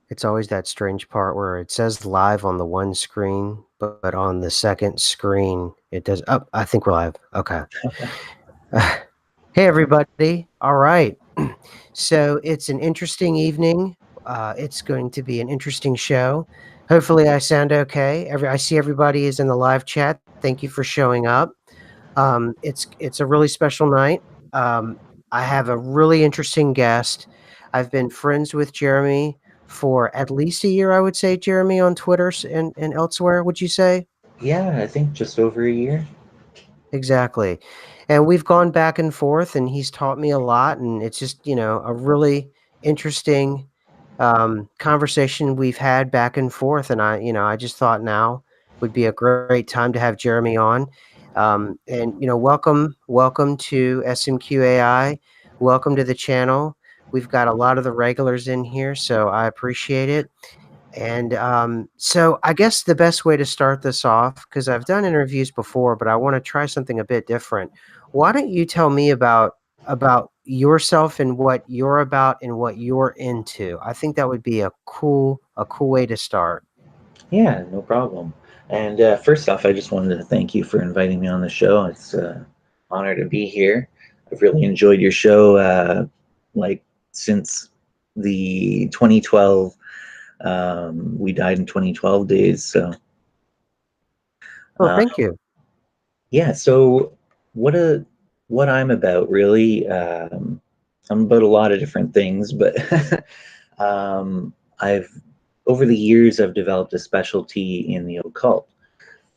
It's always that strange part where it says live on the one screen, but on the second screen, it does. Oh, I think we're live. Okay. Hey, everybody. All right. So it's an interesting evening. It's going to be an interesting show. Hopefully, I sound okay. I see everybody is in the live chat. Thank you for showing up. It's a really special night. Um, I have a really interesting guest. I've been friends with Jeremy for at least a year, I would say, Jeremy, on Twitter and elsewhere, would you say? Yeah, I think just over a year. Exactly. And we've gone back and forth, and he's taught me a lot, and it's just, a really interesting conversation we've had back and forth. And I just thought now would be a great time to have Jeremy on. And welcome to SMQAI. Welcome to the channel. We've got a lot of the regulars in here, so I appreciate it. And so I guess the best way to start this off, because I've done interviews before, but I want to try something a bit different. Why don't you tell me about yourself and what you're about and what you're into? I think that would be a cool way to start. Yeah, no problem. And first off, I just wanted to thank you for inviting me on the show. It's an honor to be here. I've really enjoyed your show, like since the 2012 We Died in 2012 days. So Oh, uh, thank you. yeah, so what a what I'm about really. I'm about a lot of different things, but I've over the years I've developed a specialty in the occult,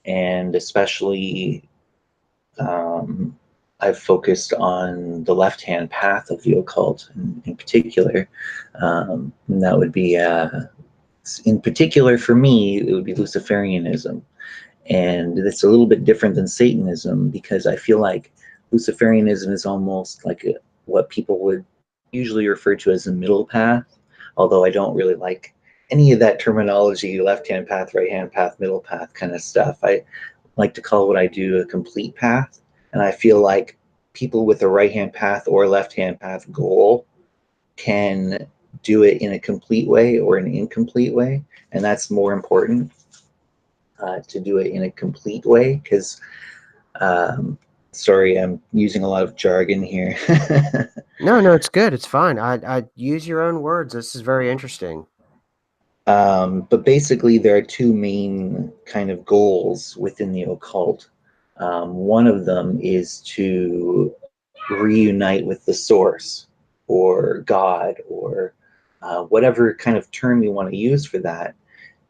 and especially um, I've focused on the left-hand path of the occult in particular. And that would be, in particular for me, it would be Luciferianism. And it's a little bit different than Satanism because I feel like Luciferianism is almost like what people would usually refer to as a middle path, although I don't really like any of that terminology, left hand path, right hand path, middle path kind of stuff. I like to call what I do a complete path. And I feel like people with a right hand path or left hand path goal can do it in a complete way or an incomplete way. And that's more important, to do it in a complete way because, um, sorry, I'm using a lot of jargon here. No, no, it's good. It's fine. I use your own words. This is very interesting. But basically, there are two main kind of goals within the occult. One of them is to reunite with the source or God or whatever kind of term you want to use for that.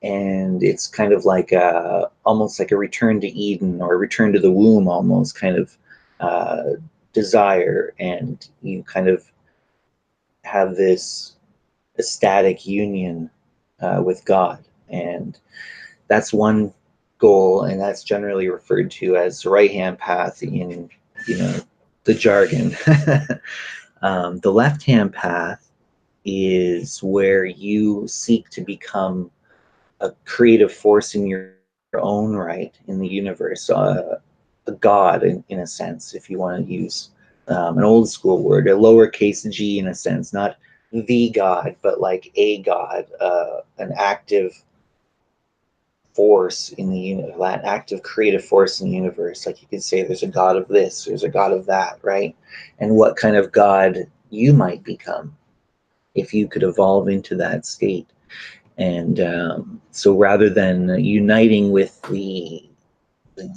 And it's kind of like almost like a return to Eden or a return to the womb, almost kind of uh, desire, and you kind of have this ecstatic union with God, and that's one goal, and that's generally referred to as the right hand path in you know the jargon. The left hand path is where you seek to become a creative force in your own right in the universe, a god in a sense, if you want to use an old school word, a lowercase g in a sense, not the god, but like a god, an active force in the universe, that active creative force in the universe. Like you could say there's a god of this, there's a god of that, right? And what kind of god you might become if you could evolve into that state. And so rather than uniting with the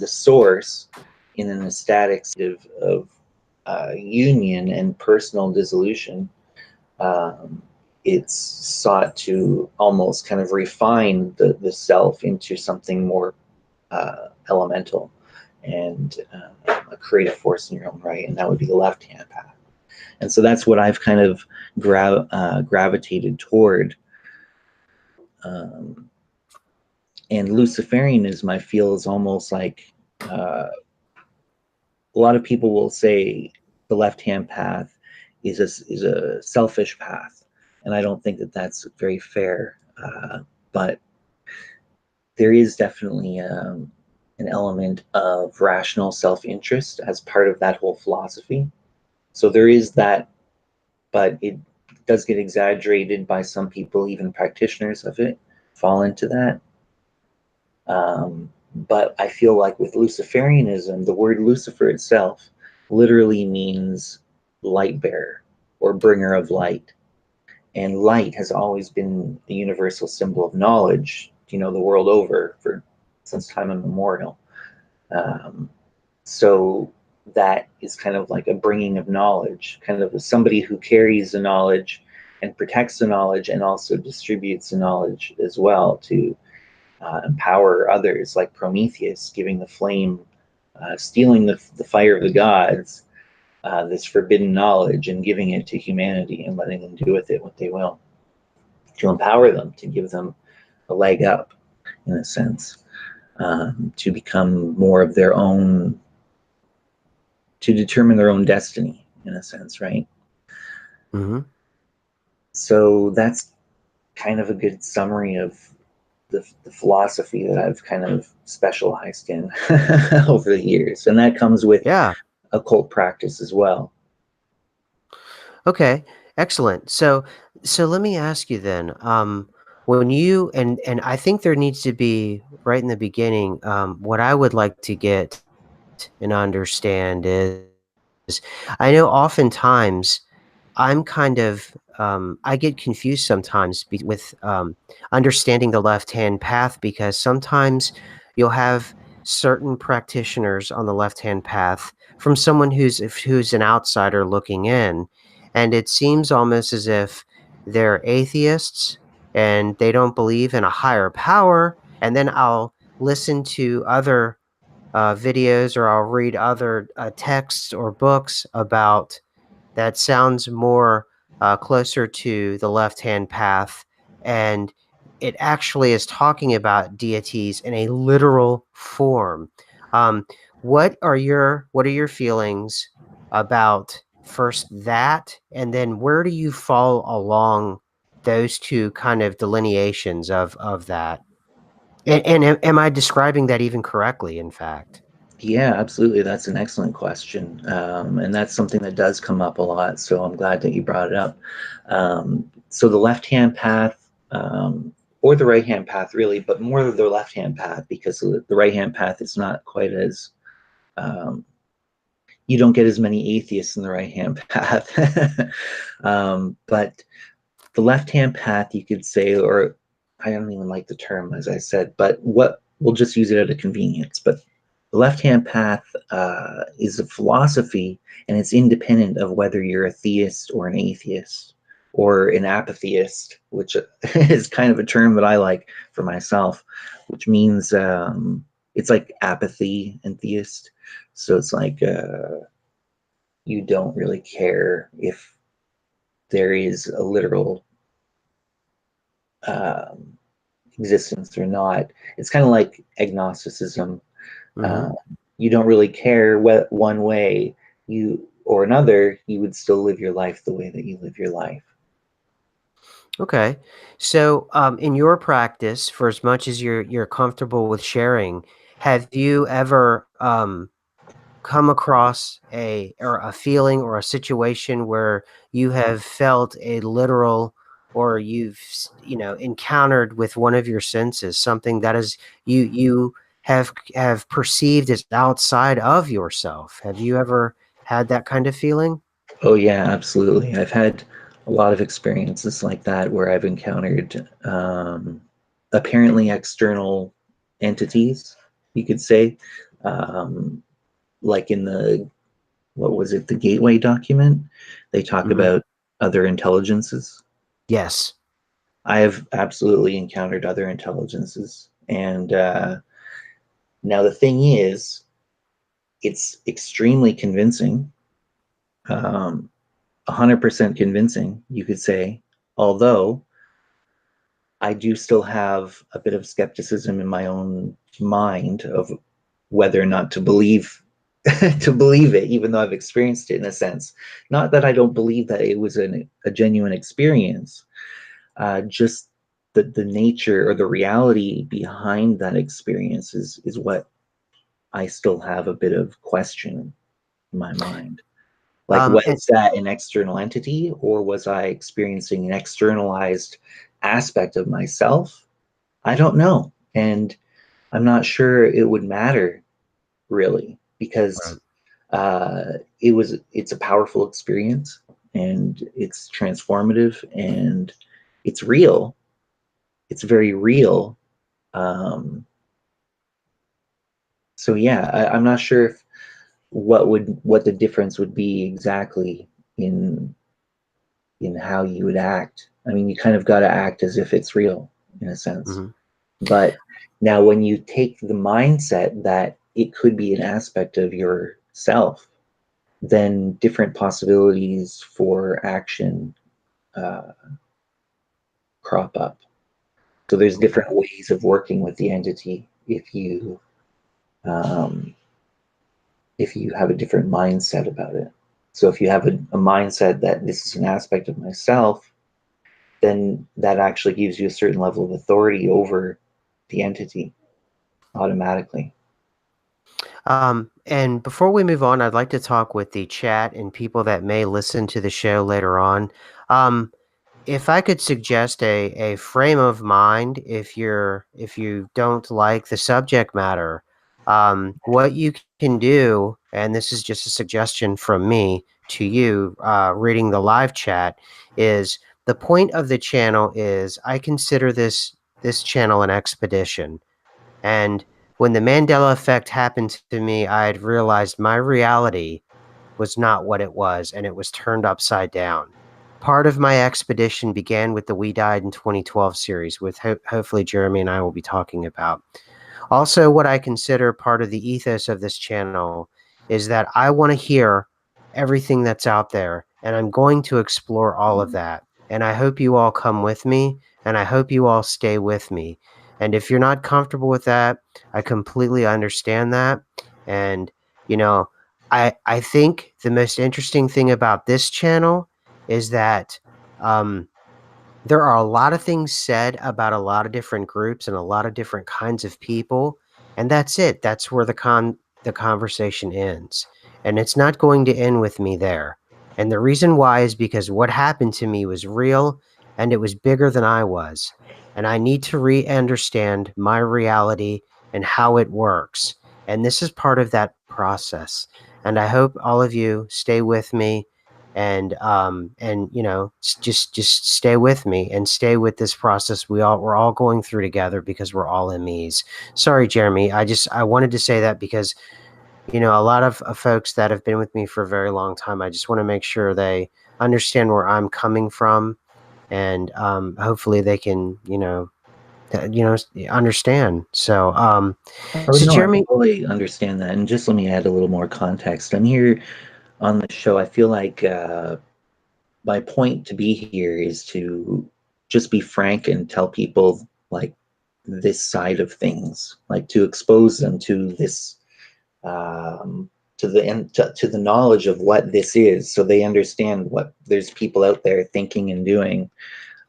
source in an ecstatic state of union and personal dissolution, um, it's sought to almost kind of refine the self into something more elemental and a creative force in your own right, and that would be the left hand path. And so that's what I've kind of gravitated toward. Um, and Luciferianism, I feel, is almost like a lot of people will say the left hand path is a selfish path, and I don't think that that's very fair. But there is definitely an element of rational self interest as part of that whole philosophy. So there is that, but does get exaggerated by some people, even practitioners of it fall into that. But I feel like with Luciferianism, the word Lucifer itself literally means light bearer or bringer of light. And light has always been the universal symbol of knowledge, you know, the world over for since time immemorial. Um, so that is kind of like a bringing of knowledge, kind of somebody who carries the knowledge and protects the knowledge and also distributes the knowledge as well to empower others, like Prometheus, giving the flame, stealing the fire of the gods, this forbidden knowledge, and giving it to humanity and letting them do with it what they will, to empower them, to give them a leg up, in a sense, to become more of their own, to determine their own destiny, in a sense, right? Mm-hmm. So that's kind of a good summary of the philosophy that I've kind of specialized in over the years. And that comes with Yeah. occult practice as well. Okay. Excellent. So let me ask you then, when you and I think there needs to be right in the beginning, what I would like to get and understand is I know oftentimes I'm kind of I get confused sometimes with understanding the left hand path because sometimes you'll have certain practitioners on the left hand path from someone who's an outsider looking in, and it seems almost as if they're atheists and they don't believe in a higher power. And then I'll listen to other videos or I'll read other texts or books about that sounds more closer to the left-hand path, and it actually is talking about deities in a literal form. Um, what are your feelings about first that, and then where do you fall along those two kind of delineations of that? And am I describing that even correctly? In fact. Yeah, absolutely. That's an excellent question. And that's something that does come up a lot. So I'm glad that you brought it up. So the left hand path, or the right hand path, really, but more the left hand path, because the right hand path is not quite as, um, you don't get as many atheists in the right hand path. But the left hand path, you could say, or I don't even like the term, as I said, but what we'll just use it at a convenience. But the left hand path is a philosophy, and it's independent of whether you're a theist or an atheist or an apatheist, which is kind of a term that I like for myself, which means it's like apathy and theist. So it's like you don't really care if there is a literal um, existence or not. It's kind of like agnosticism. Mhm. Uh, you don't really care what one way you or another. You would still live your life the way that you live your life. Okay. So, in your practice, for as much as you're comfortable with sharing, have you ever come across a feeling or a situation where you have felt a literal or encountered with one of your senses something that is you have perceived as outside of yourself? Have you ever had that kind of feeling? Oh yeah, absolutely. I've had a lot of experiences like that where I've encountered apparently external entities, you could say, um, like in the what was it, the Gateway document? They talk Hmm. about other intelligences. Yes. I have absolutely encountered other intelligences. And now the thing is, it's extremely convincing, 100% convincing, you could say, although I do still have a bit of skepticism in my own mind of whether or not to believe to believe it, even though I've experienced it in a sense. Not that I don't believe that it was a genuine experience, just the nature or the reality behind that experience is what I still have a bit of question in my mind. Like, And was that an external entity, or was I experiencing an externalized aspect of myself? I don't know. And I'm not sure it would matter really, right. because it's a powerful experience, and it's transformative, and it's real. It's very real. Um, so yeah, I'm not sure if what the difference would be exactly in how you would act. I mean, you kind of got to act as if it's real in a sense. Mhm. But now, when you take the mindset that it could be an aspect of yourself, then different possibilities for action uh, crop up. So there's Okay. different ways of working with the entity um, if you have a different mindset about it. So if you have a mindset that this is an aspect of myself, then that actually gives you a certain level of authority over the entity automatically. And before we move on, I'd like to talk with the chat and people that may listen to the show later on. Um, if I could suggest a frame of mind, if you don't like the subject matter, what you can do, and this is just a suggestion from me to you, reading the live chat, is the point of the channel is I consider this channel an expedition. And when the Mandela effect happened to me, I had realized my reality was not what it was, and it was turned upside down. Part of my expedition began with the We Died in 2012 series, with hopefully Jeremy and I will be talking about. Also, what I consider part of the ethos of this channel is that I want to hear everything that's out there, and I'm going to explore all of that. And I hope you all come with me, and I hope you all stay with me. And if you're not comfortable with that, I completely understand that. And, you know, I think the most interesting thing about this channel is that um, there are a lot of things said about a lot of different groups and a lot of different kinds of people, and that's it. That's where the conversation ends. And it's not going to end with me there. And the reason why is because what happened to me was real and it was bigger than I was. And I need to re-understand my reality and how it works. And this is part of that process. And I hope all of you stay with me and you know just stay with me and stay with this process we're all going through together because we're all MEs. Sorry, Jeremy, I wanted to say that because you know a lot of folks that have been with me for a very long time, I just want to make sure they understand where I'm coming from, and hopefully they can understand. So Oh so no, I Jeremy. totally understand that. And just let me add a little more context. I'm here on the show. I feel like my point to be here is to just be frank and tell people like this side of things, like to expose them to this, to the knowledge of what this is, so they understand what there's people out there thinking and doing.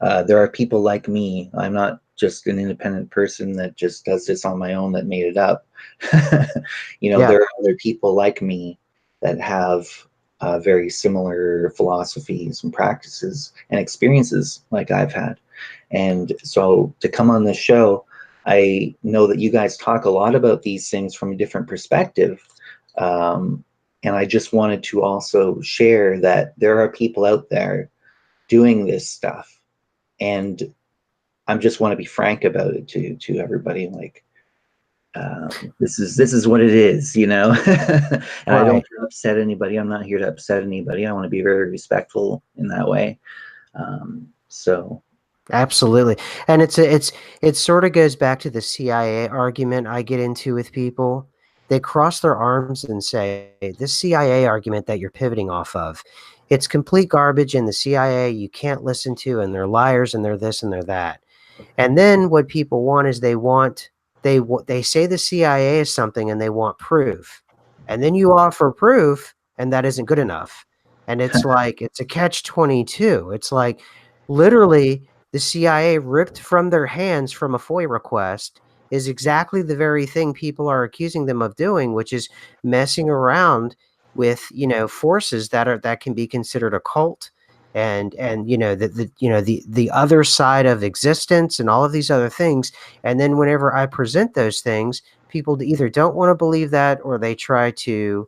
There are people like me. I'm not just an independent person that just does this on my own that made it up. Yeah. There are other people like me that have very similar philosophies and practices and experiences like I've had. And so to come on this show, I know that you guys talk a lot about these things from a different perspective. Um, and I just wanted to also share that there are people out there doing this stuff, and I just want to be frank about it to everybody. Like, this is what it is, and I don't Right. upset anybody. I'm not here to upset anybody. I want to be very respectful in that way. So Absolutely. And it sort of goes back to the CIA argument I get into with people. They cross their arms and say, this CIA argument that you're pivoting off of, it's complete garbage, and the CIA you can't listen to, and they're liars, and they're this and they're that. And then what people want is they say the CIA is something and they want proof. And then you offer proof and that isn't good enough. And it's like it's a catch 22. It's like literally the CIA ripped from their hands from a FOIA request is exactly the very thing people are accusing them of doing, which is messing around with, forces that can be considered occult, and the other side of existence and all of these other things. And then whenever I present those things, people either don't want to believe that, or they try to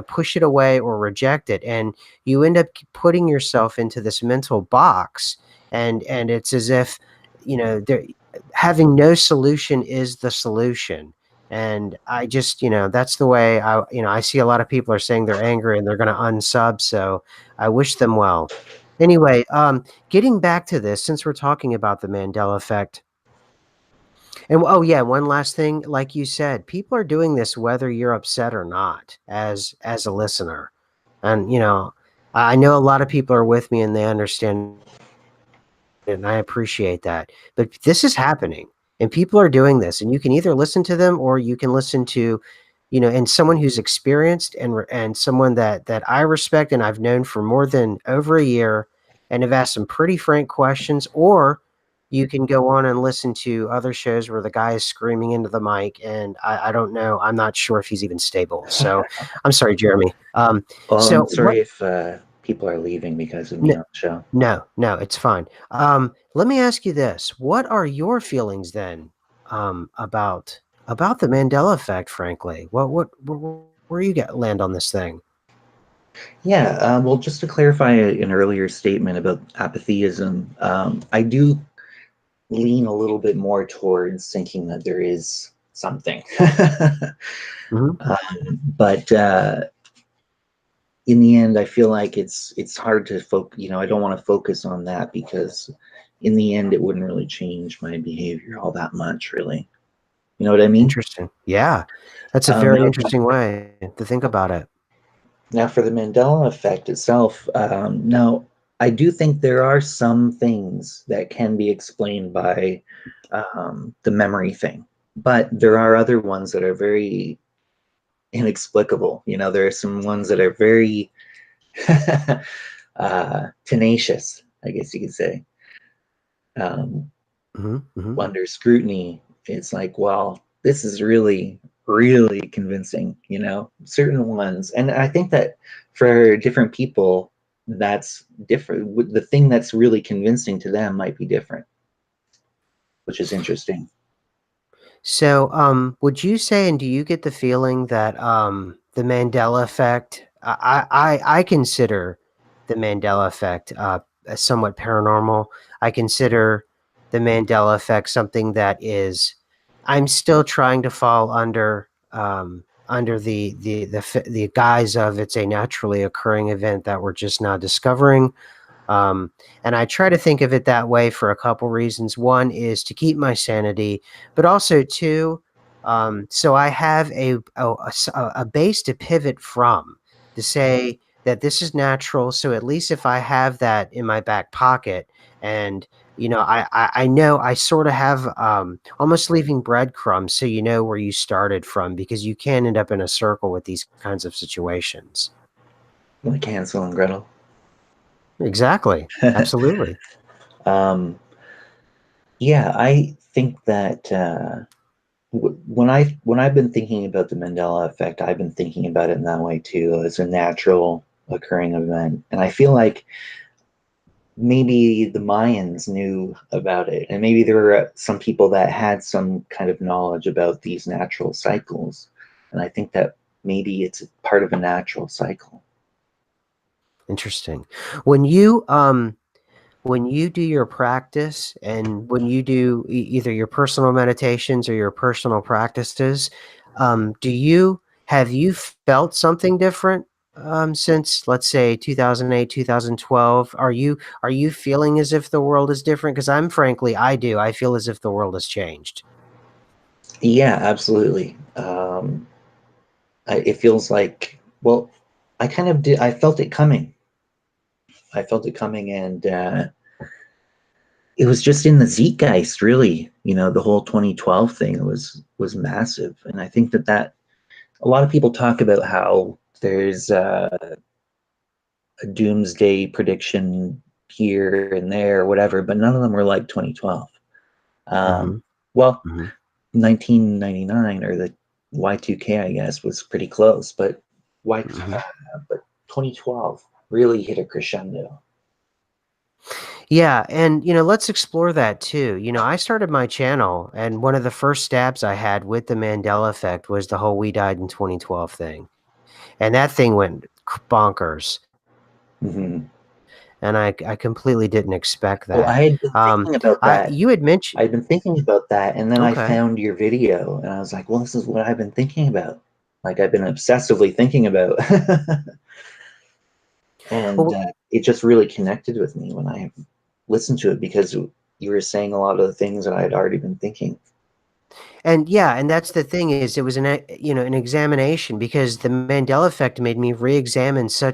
push it away or reject it, and you end up putting yourself into this mental box, and it's as if there having no solution is the solution. And I just, that's the way I see a lot of people are saying they're angry and they're going to unsub. So I wish them well. Anyway, getting back to this, since we're talking about the Mandela effect, and oh yeah, one last thing, like you said, people are doing this whether you're upset or not, as a listener. And I know a lot of people are with me and they understand, and I appreciate that. But this is happening, and people are doing this, and you can either listen to them or you can listen to, and someone who's experienced, and someone that I respect and I've known for more than over a year, and have asked some pretty frank questions. Or you can go on and listen to other shows where the guy is screaming into the mic, and I don't know. I'm not sure if he's even stable. So I'm sorry, Jeremy. Well, So I'm what? sorry if people are leaving because of me No, on the show. no, it's fine. Let me ask you this: what are your feelings then, about the Mandela effect? Frankly, where you get land on this thing? Yeah, well, just to clarify an earlier statement about apatheism, I do lean a little bit more towards thinking that there is something. Hmm. But in the end, I feel like it's hard to focus. I don't want to focus on that because in the end, it wouldn't really change my behavior all that much, really. You know what I mean? Interesting. Yeah, that's a very Now, interesting way to think about it. now, for the Mandela effect itself, now I do think there are some things that can be explained by the memory thing, but there are other ones that are very inexplicable. There are some ones that are very tenacious, I guess you could say. Um, Hmm. Hmm. Under scrutiny, it's like, well, this is really, really convincing, certain ones. And I think that for different people, that's different. The thing that's really convincing to them might be different, which is interesting. So, would you say, and do you get the feeling that the Mandela effect? I consider the Mandela effect as somewhat paranormal. I consider the Mandela effect something that is. I'm still trying to fall under the guise of it's a naturally occurring event that we're just now discovering. Um, and I try to think of it that way for a couple reasons. One is to keep my sanity, but also two, so I have a base to pivot from, to say that this is natural. So at least if I have that in my back pocket, and I know I sort of have, almost leaving breadcrumbs, so you know where you started from, because you can end up in a circle with these kinds of situations. Like Hansel and Gretel. Exactly. Absolutely. um, yeah, I think that when I've been thinking about the Mandela effect, I've been thinking about it in that way too, as a natural occurring event. And I feel like maybe the Mayans knew about it, and maybe there were some people that had some kind of knowledge about these natural cycles. And I think that maybe it's part of a natural cycle. Interesting. When you do your practice, and when you do either your personal meditations or your personal practices, have you felt something different, since, let's say, 2008, 2012? Are you feeling as if the world is different? Because I do. I feel as if the world has changed. Yeah, absolutely. It feels like, well, I kind of did. I felt it coming. I felt it coming, and it was just in the zeitgeist, really. The whole 2012 thing was massive, and I think that a lot of people talk about how there's a doomsday prediction here and there, whatever, but none of them were like 2012. Um, Hmm. well, Hmm. 1999 or the Y2K, I guess, was pretty close, but Why? Mhm. But 2012 really hit a crescendo. Yeah, and, let's explore that too. I started my channel, and one of the first stabs I had with the Mandela effect was the whole "we died in 2012" thing, and that thing went bonkers, Hmm. and I completely didn't expect Well, that. I had been thinking about I that. you had mentioned. I'd been thinking about that, and then I Okay. found your video, and I was like, well, this is what I've been thinking about. Like, I've been obsessively thinking about. And Well, it just really connected with me when I listened to it because you were saying a lot of the things that I had already been thinking. and yeah, and that's the thing is it was an examination because the Mandela effect made me re-examine so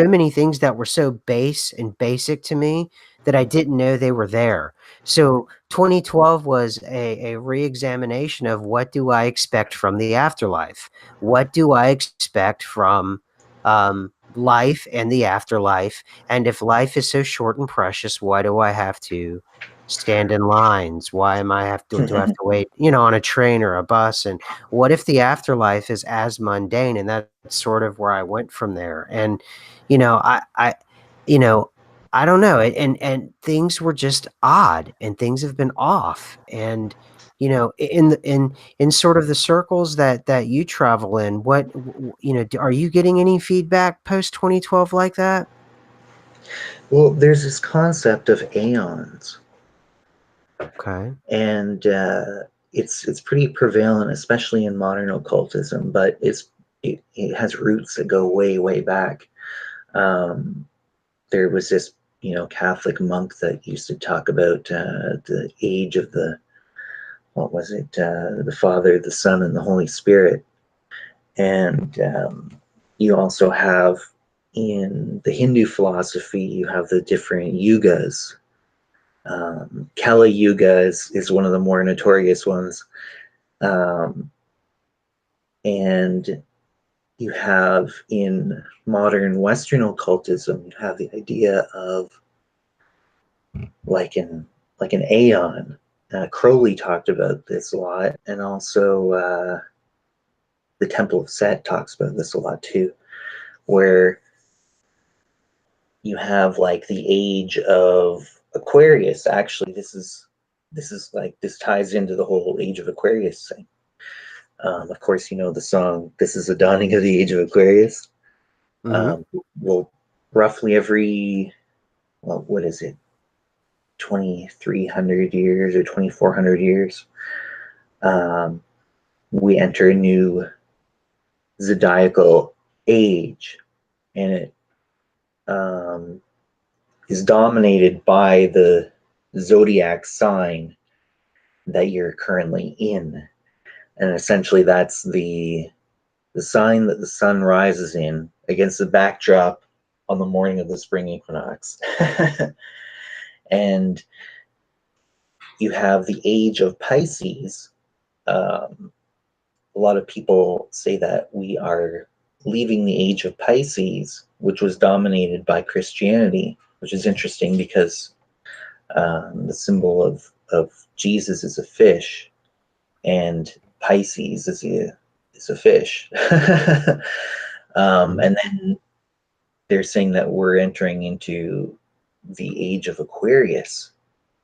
many things that were so base and basic to me that I didn't know they were there. So 2012 was a re-examination of what do I expect from the afterlife? What do I expect from life and the afterlife? And if life is so short and precious, why do I have to stand in lines? Why am I have to do I have to wait, on a train or a bus? And what if the afterlife is as mundane? And that's sort of where I went from there. And, you know, I you know, I don't know. And things were just odd and things have been off. And, in sort of the circles that you travel in, are you getting any feedback post 2012 like that? Well, there's this concept of aeons, Okay. and it's pretty prevalent, especially in modern occultism. But it has roots that go way back. Um, there was this Catholic monk that used to talk about the age of the what was it the Father, the Son, and the Holy Spirit. And you also have in the Hindu philosophy, you have the different yugas. Kali Yuga is one of the more notorious ones. Um, and you have in modern Western occultism, you have the idea of like an Aeon. Crowley talked about this a lot, and also the Temple of Set talks about this a lot too, where you have like the age of Aquarius. Actually, this is like this ties into the whole age of Aquarius thing. Of course, you know the song "This Is the Dawning of the Age of Aquarius." Mhm. Um, well, roughly every what is it, 2,300 years or 2,400 years, um, we enter a new zodiacal age, and it um, is dominated by the zodiac sign that you're currently in. And essentially that's the sign that the sun rises in against the backdrop on the morning of the spring equinox. And you have the age of Pisces. A lot of people say that we are leaving the age of Pisces, which was dominated by Christianity, which is interesting because the symbol of Jesus is a fish, and Pisces is a fish. Mhm. And then they're saying that we're entering into the age of Aquarius.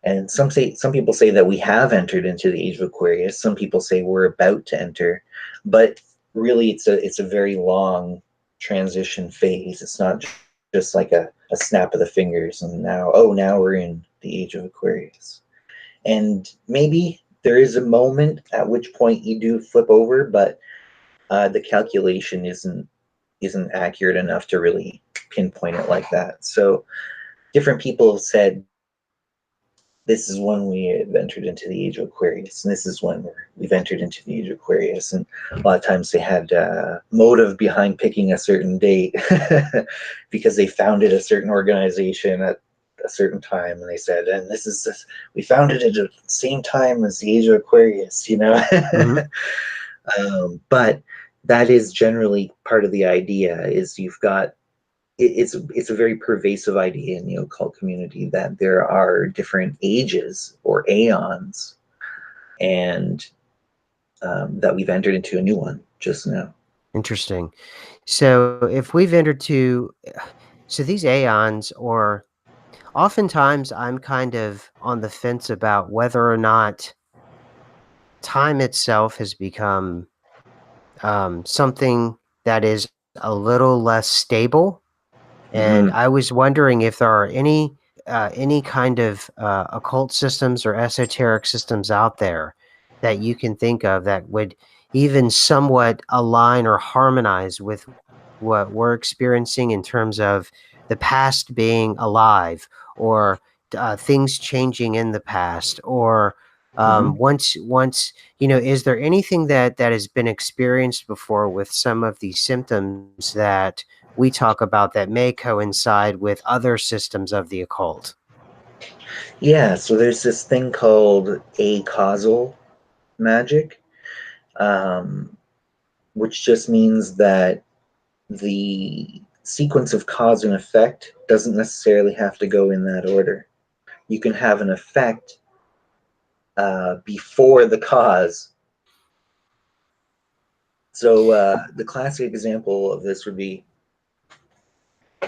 And some people say that we have entered into the age of Aquarius. Some people say we're about to enter, but really it's a very long transition phase. It's not just like a snap of the fingers and now we're in the age of Aquarius. And maybe there is a moment at which point you do flip over, but the calculation isn't accurate enough to really pinpoint it like that. So different people have said this is when we have entered into the age of Aquarius, and this is when we've entered into the age of Aquarius. And a lot of times they had motive behind picking a certain date because they founded a certain organization at a certain time, and they said, and we founded it at the same time as the age of Aquarius, you know. Mhm. But that is generally part of the idea. Is you've got it's a very pervasive idea in the occult community that there are different ages or aeons, and that we've entered into a new one just now. Interesting. So if we've entered to so these aeons, or oftentimes I'm kind of on the fence about whether or not time itself has become something that is a little less stable. And Hmm. I was wondering if there are any kind of occult systems or esoteric systems out there that you can think of that would even somewhat align or harmonize with what we're experiencing in terms of the past being alive, or things changing in the past, or Hmm. once is there anything that has been experienced before with some of these symptoms that we talk about that may coincide with other systems of the occult? Yeah, so there's this thing called A-causal magic, um, which just means that the sequence of cause and effect doesn't necessarily have to go in that order. You can have an effect before the cause. So the classic example of this would be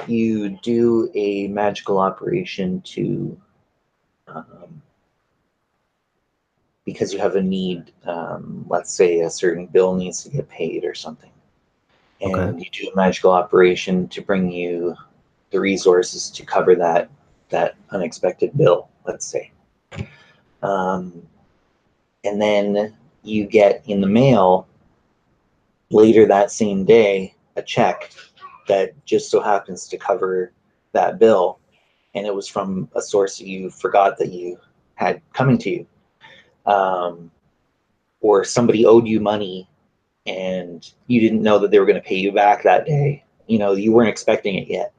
you do a magical operation to um, because you have a need. Let's say a certain bill needs to get paid or something, Okay. and you do a magical operation to bring you the resources to cover that unexpected bill. Let's say, um, and then you get in the mail later that same day a check that just so happens to cover that bill, and it was from a source that you forgot that you had coming to you, um, or somebody owed you money and you didn't know that they were going to pay you back that day. You weren't expecting it yet,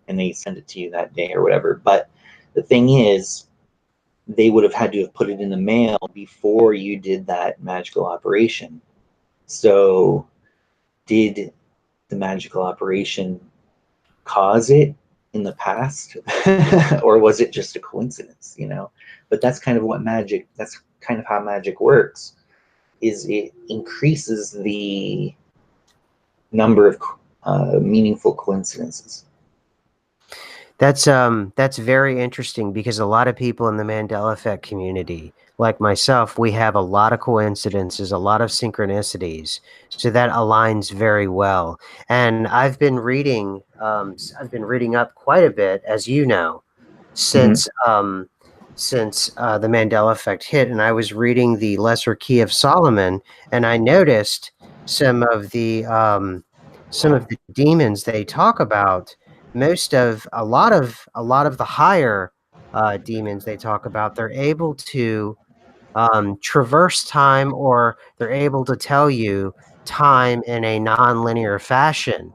and they send it to you that day or whatever. But the thing is, they would have had to have put it in the mail before you did that magical operation. So did the magical operation cause it in the past, or was it just a coincidence? But that's kind of what magic that's kind of how magic works, is it increases the number of meaningful coincidences. That's very interesting because a lot of people in the Mandela effect community, like myself, we have a lot of coincidences, a lot of synchronicities. So that aligns very well. And I've been reading up quite a bit, as you know, Hmm. since the Mandela effect hit, and I was reading the Lesser Key of Solomon, and I noticed some of the demons they talk about. Most of a lot of the higher demons they talk about, they're able to traverse time, or they're able to tell you time in a non-linear fashion.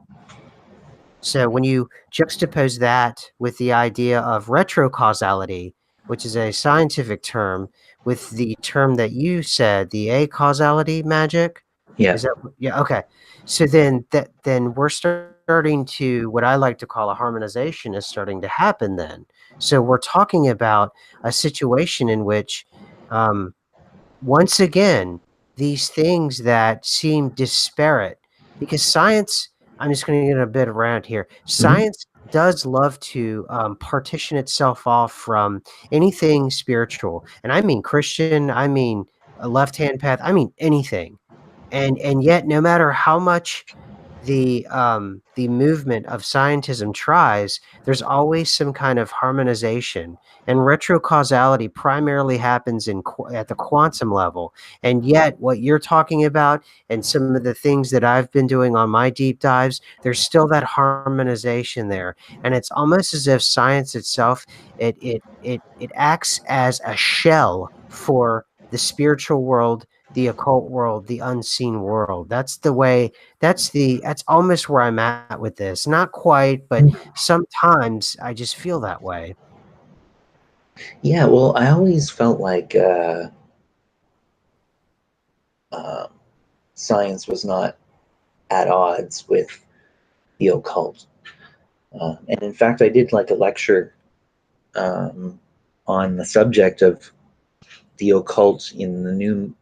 So when you juxtapose that with the idea of retrocausality, which is a scientific term, with the term that you said, the A-causality magic, Yeah. is that yeah, okay. So then we're starting to, what I like to call, a harmonization is starting to happen then. So we're talking about a situation in which um, once again, these things that seem disparate, because science, I'm just going to get a bit around here. Hmm. Science does love to partition itself off from anything spiritual. And I mean Christian, I mean a left hand path, I mean anything. And yet, no matter how much the movement of scientism tries, there's always some kind of harmonization, and retrocausality primarily happens at the quantum level. And yet, what you're talking about and some of the things that I've been doing on my deep dives, there's still that harmonization there, and it's almost as if science itself, it acts as a shell for the spiritual world, the occult world, the unseen world. That's almost where I'm at with this. Not quite, but sometimes I just feel that way. Yeah, well, I always felt like uh, science was not at odds with the occult. And in fact, I did like a lecture um, on the subject of the occult in the new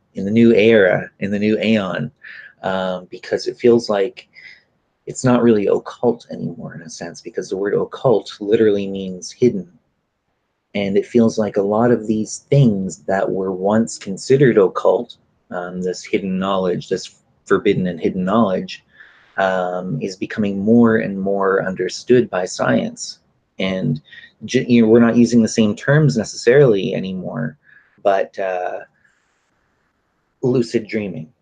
era, in the new Aeon. because it feels like it's not really occult anymore in a sense, because the word occult literally means hidden. And it feels like a lot of these things that were once considered occult, this hidden knowledge, this forbidden and hidden knowledge, is becoming more and more understood by science. And we're not using the same terms necessarily anymore, but lucid dreaming,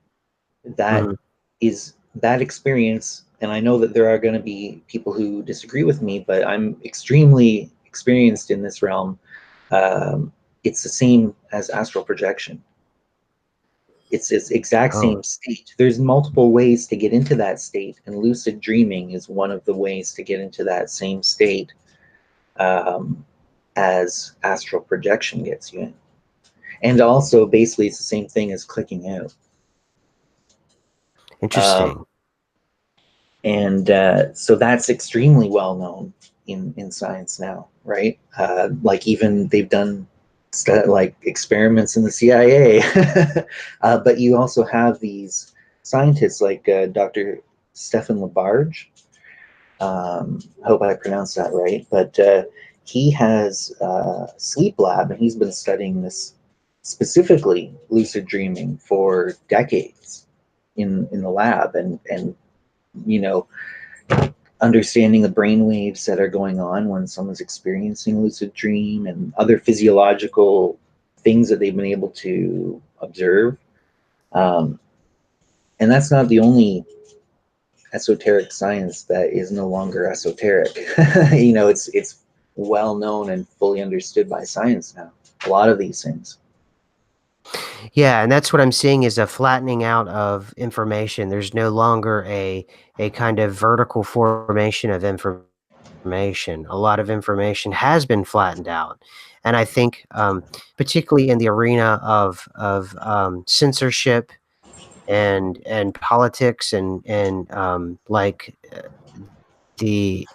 that Mhm. is that experience. And I know that there are going to be people who disagree with me, but I'm extremely experienced in this realm. um, it's the same as astral projection. It's its exact Oh, same state. There's multiple ways to get into that state, and lucid dreaming is one of the ways to get into that same state, um, as astral projection gets you in. And also, basically, it's the same thing as clicking out. Um, interesting. and so that's extremely well known in science now, right? Like, even they've done like experiments in the CIA. But you also have these scientists like Dr. Stephen Labarge. I hope I pronounced that right, but he has a sleep lab, and he's been studying this, specifically lucid dreaming, for decades in the lab, and you know, understanding the brain waves that are going on when someone's experiencing lucid dream, and other physiological things that they've been able to observe. Um, and that's not the only esoteric science that is no longer esoteric. It's well known and fully understood by science now. A lot of these things. Yeah, and that's what I'm seeing is a flattening out of information. There's no longer a kind of vertical formation of information. A lot of information has been flattened out, and I think, particularly in the arena of censorship and politics and like the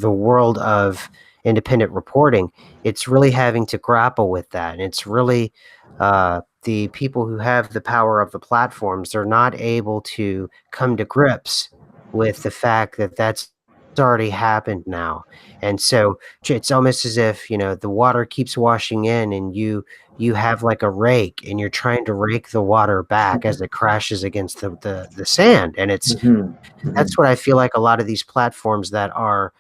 world of independent reporting, it's really having to grapple with that. And it's really the people who have the power of the platforms, they're not able to come to grips with the fact that that's already happened now. And so it's almost as if, the water keeps washing in and you have like a rake and you're trying to rake the water back as it crashes against the sand. And Mm-hmm. Mm-hmm. that's what I feel like a lot of these platforms that are,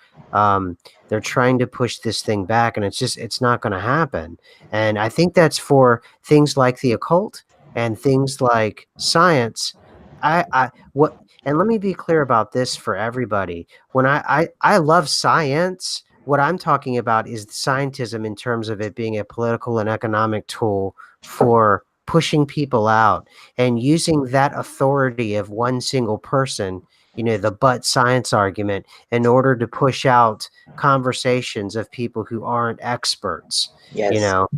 they're trying to push this thing back, and it's not gonna happen. And I think that's for things like the occult and things like science. I what and let me be clear about this for everybody. When I love science, what I'm talking about is scientism in terms of it being a political and economic tool for pushing people out and using that authority of one single person, the but science argument, in order to push out conversations of people who aren't experts, you Yes. know,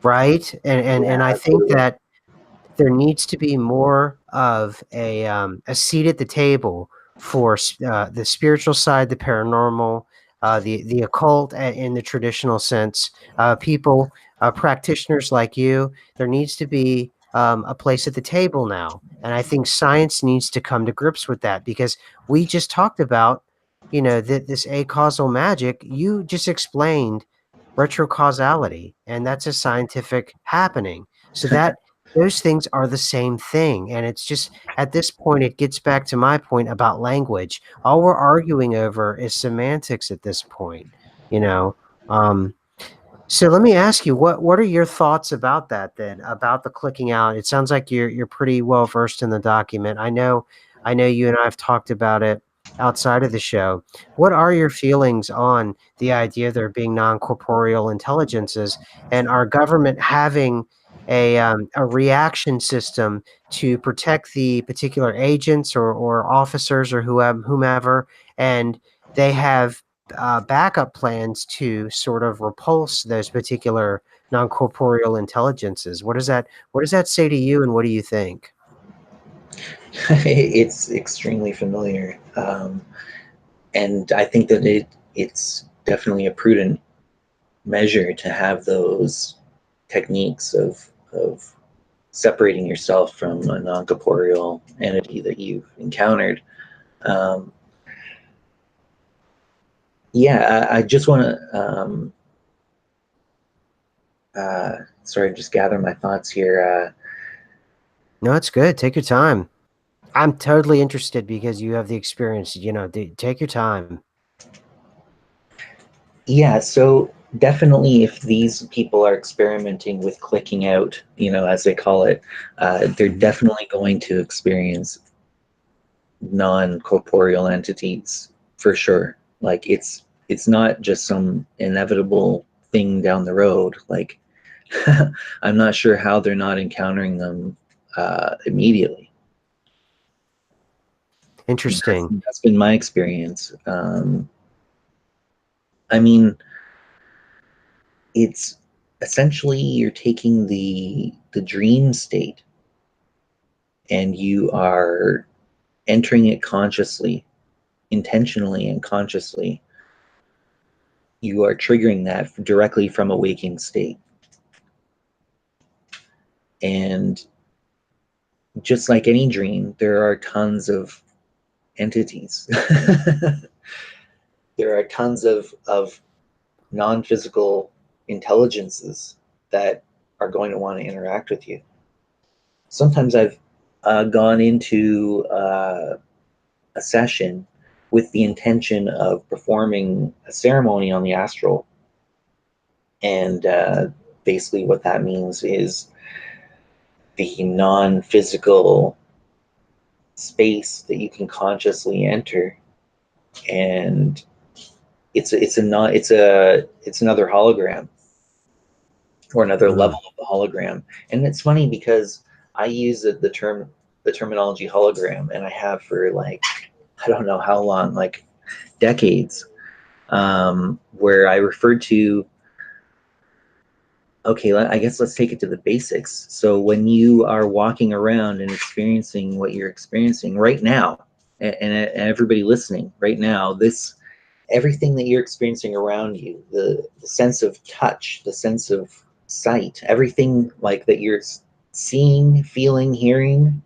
right? And Yeah, I think absolutely. that there needs to be more of a seat at the table for the spiritual side, the paranormal, the occult in the traditional sense. People, practitioners like you, there needs to be a place at the table now. And I think science needs to come to grips with that because we just talked about, this A-causal magic. You just explained retrocausality, and that's a scientific happening. So that those things are the same thing, and it's just at this point, it gets back to my point about language. All we're arguing over is semantics at this point, you know? Um, so let me ask you, what are your thoughts about that then, about the clicking out? It sounds like you're pretty well versed in the document. I know you and I have talked about it outside of the show. What are your feelings on the idea of there being non-corporeal intelligences and our government having a reaction system to protect the particular agents or officers or whomever, and they have backup plans to sort of repulse those particular non-corporeal intelligences. What does that say to you, and what do you think? It's extremely familiar, and I think that it's definitely a prudent measure to have those techniques of separating yourself from a non-corporeal entity that you've encountered. Um, yeah, I just want to sorry, just gather my thoughts here. No, it's good. Take your time. I'm totally interested because you have the experience. Take your time. Yeah, so definitely if these people are experimenting with clicking out, as they call it, they're Mhm. definitely going to experience non-corporeal entities for sure. Like it's not just some inevitable thing down the road. Like I'm not sure how they're not encountering them immediately. Interesting. That's been my experience. I mean, it's essentially you're taking the dream state and you are entering it consciously, intentionally and consciously. You are triggering that directly from a waking state. And just like any dream, there are tons of entities. There are tons of non-physical intelligences that are going to want to interact with you. Sometimes I've gone into a session with the intention of performing a ceremony on the astral. And basically, what that means is the non physical space that you can consciously enter. And it's another hologram or another level Mm. of the hologram. And it's funny because I use the terminology hologram, and I have for like I don't know how long, like decades, where I referred to. Okay, I guess let's take it to the basics. So when you are walking around and experiencing what you're experiencing right now, and everybody listening right now, this everything that you're experiencing around you, the sense of touch, the sense of sight, everything like that you're seeing, feeling, hearing,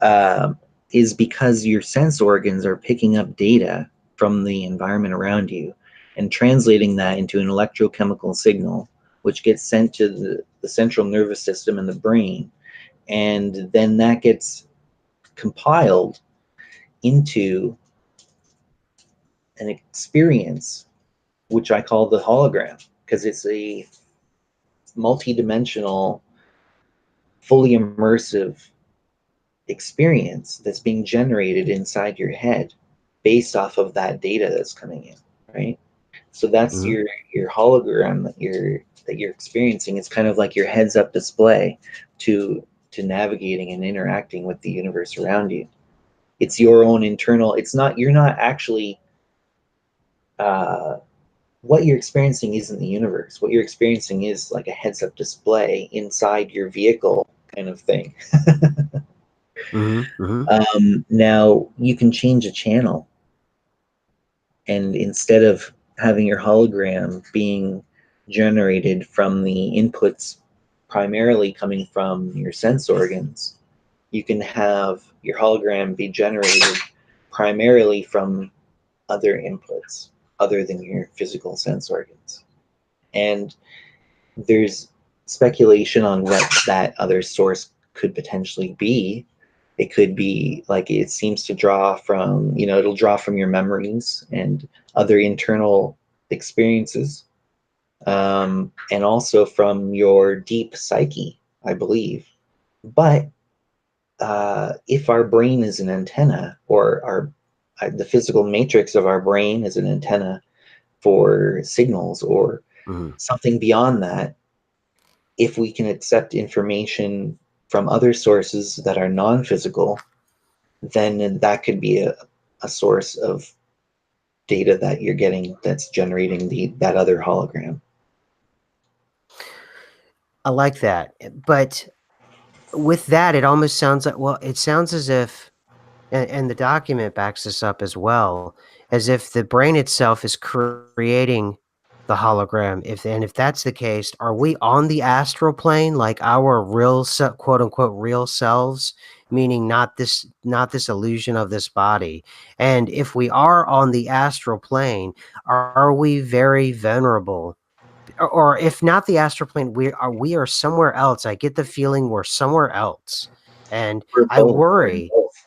uh, is because your sense organs are picking up data from the environment around you and translating that into an electrochemical signal, which gets sent to the central nervous system in the brain. And then that gets compiled into an experience, which I call the hologram, because it's a multidimensional, fully immersive experience that's being generated inside your head based off of that data that's coming in, right? So that's Mhm. your hologram that you're experiencing. It's kind of like your heads up display to navigating and interacting with the universe around you. It's your own internal. It's not you're not actually uh, what you're experiencing isn't the universe. What you're experiencing is like a heads up display inside your vehicle kind of thing. Mhm. Mhm. Now you can change a channel, and instead of having your hologram being generated from the inputs primarily coming from your sense organs, you can have your hologram be generated primarily from other inputs other than your physical sense organs. And there's speculation on what that other source could potentially be. It could be like it seems to draw from, it'll draw from your memories and other internal experiences, and also from your deep psyche, I believe. But if our brain is an antenna, or the physical matrix of our brain is an antenna for signals or Mhm. something beyond that, if we can accept information from other sources that are non-physical, then that could be a source of data that you're getting that's generating that other hologram. I like that. But with that, it almost sounds like, well, it sounds as if, and the document backs this up as well, as if the brain itself is creating the hologram? If that's the case, are we on the astral plane, like our real quote unquote real selves, meaning not this illusion of this body? And if we are on the astral plane, are we very vulnerable? Or if not the astral plane, we are somewhere else. I get the feeling we're somewhere else. And We're I both. We're in worry. both.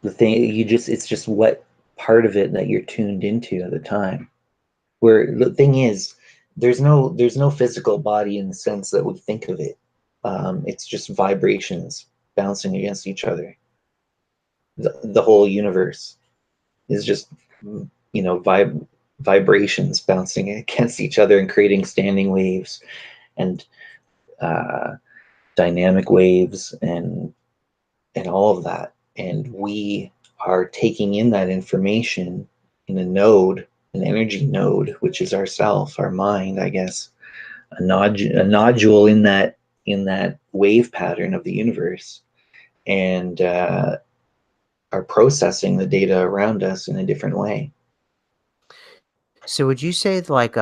The thing it's just what part of it that you're tuned into at the time. Where the thing is, there's no physical body in the sense that we think of it. It's just vibrations bouncing against each other. The whole universe is just vibrations bouncing against each other and creating standing waves and uh, dynamic waves and all of that. And we are taking in that information in a node, an energy node, which is ourself, our mind, I guess, a nodule in that wave pattern of the universe, and are processing the data around us in a different way. So would you say like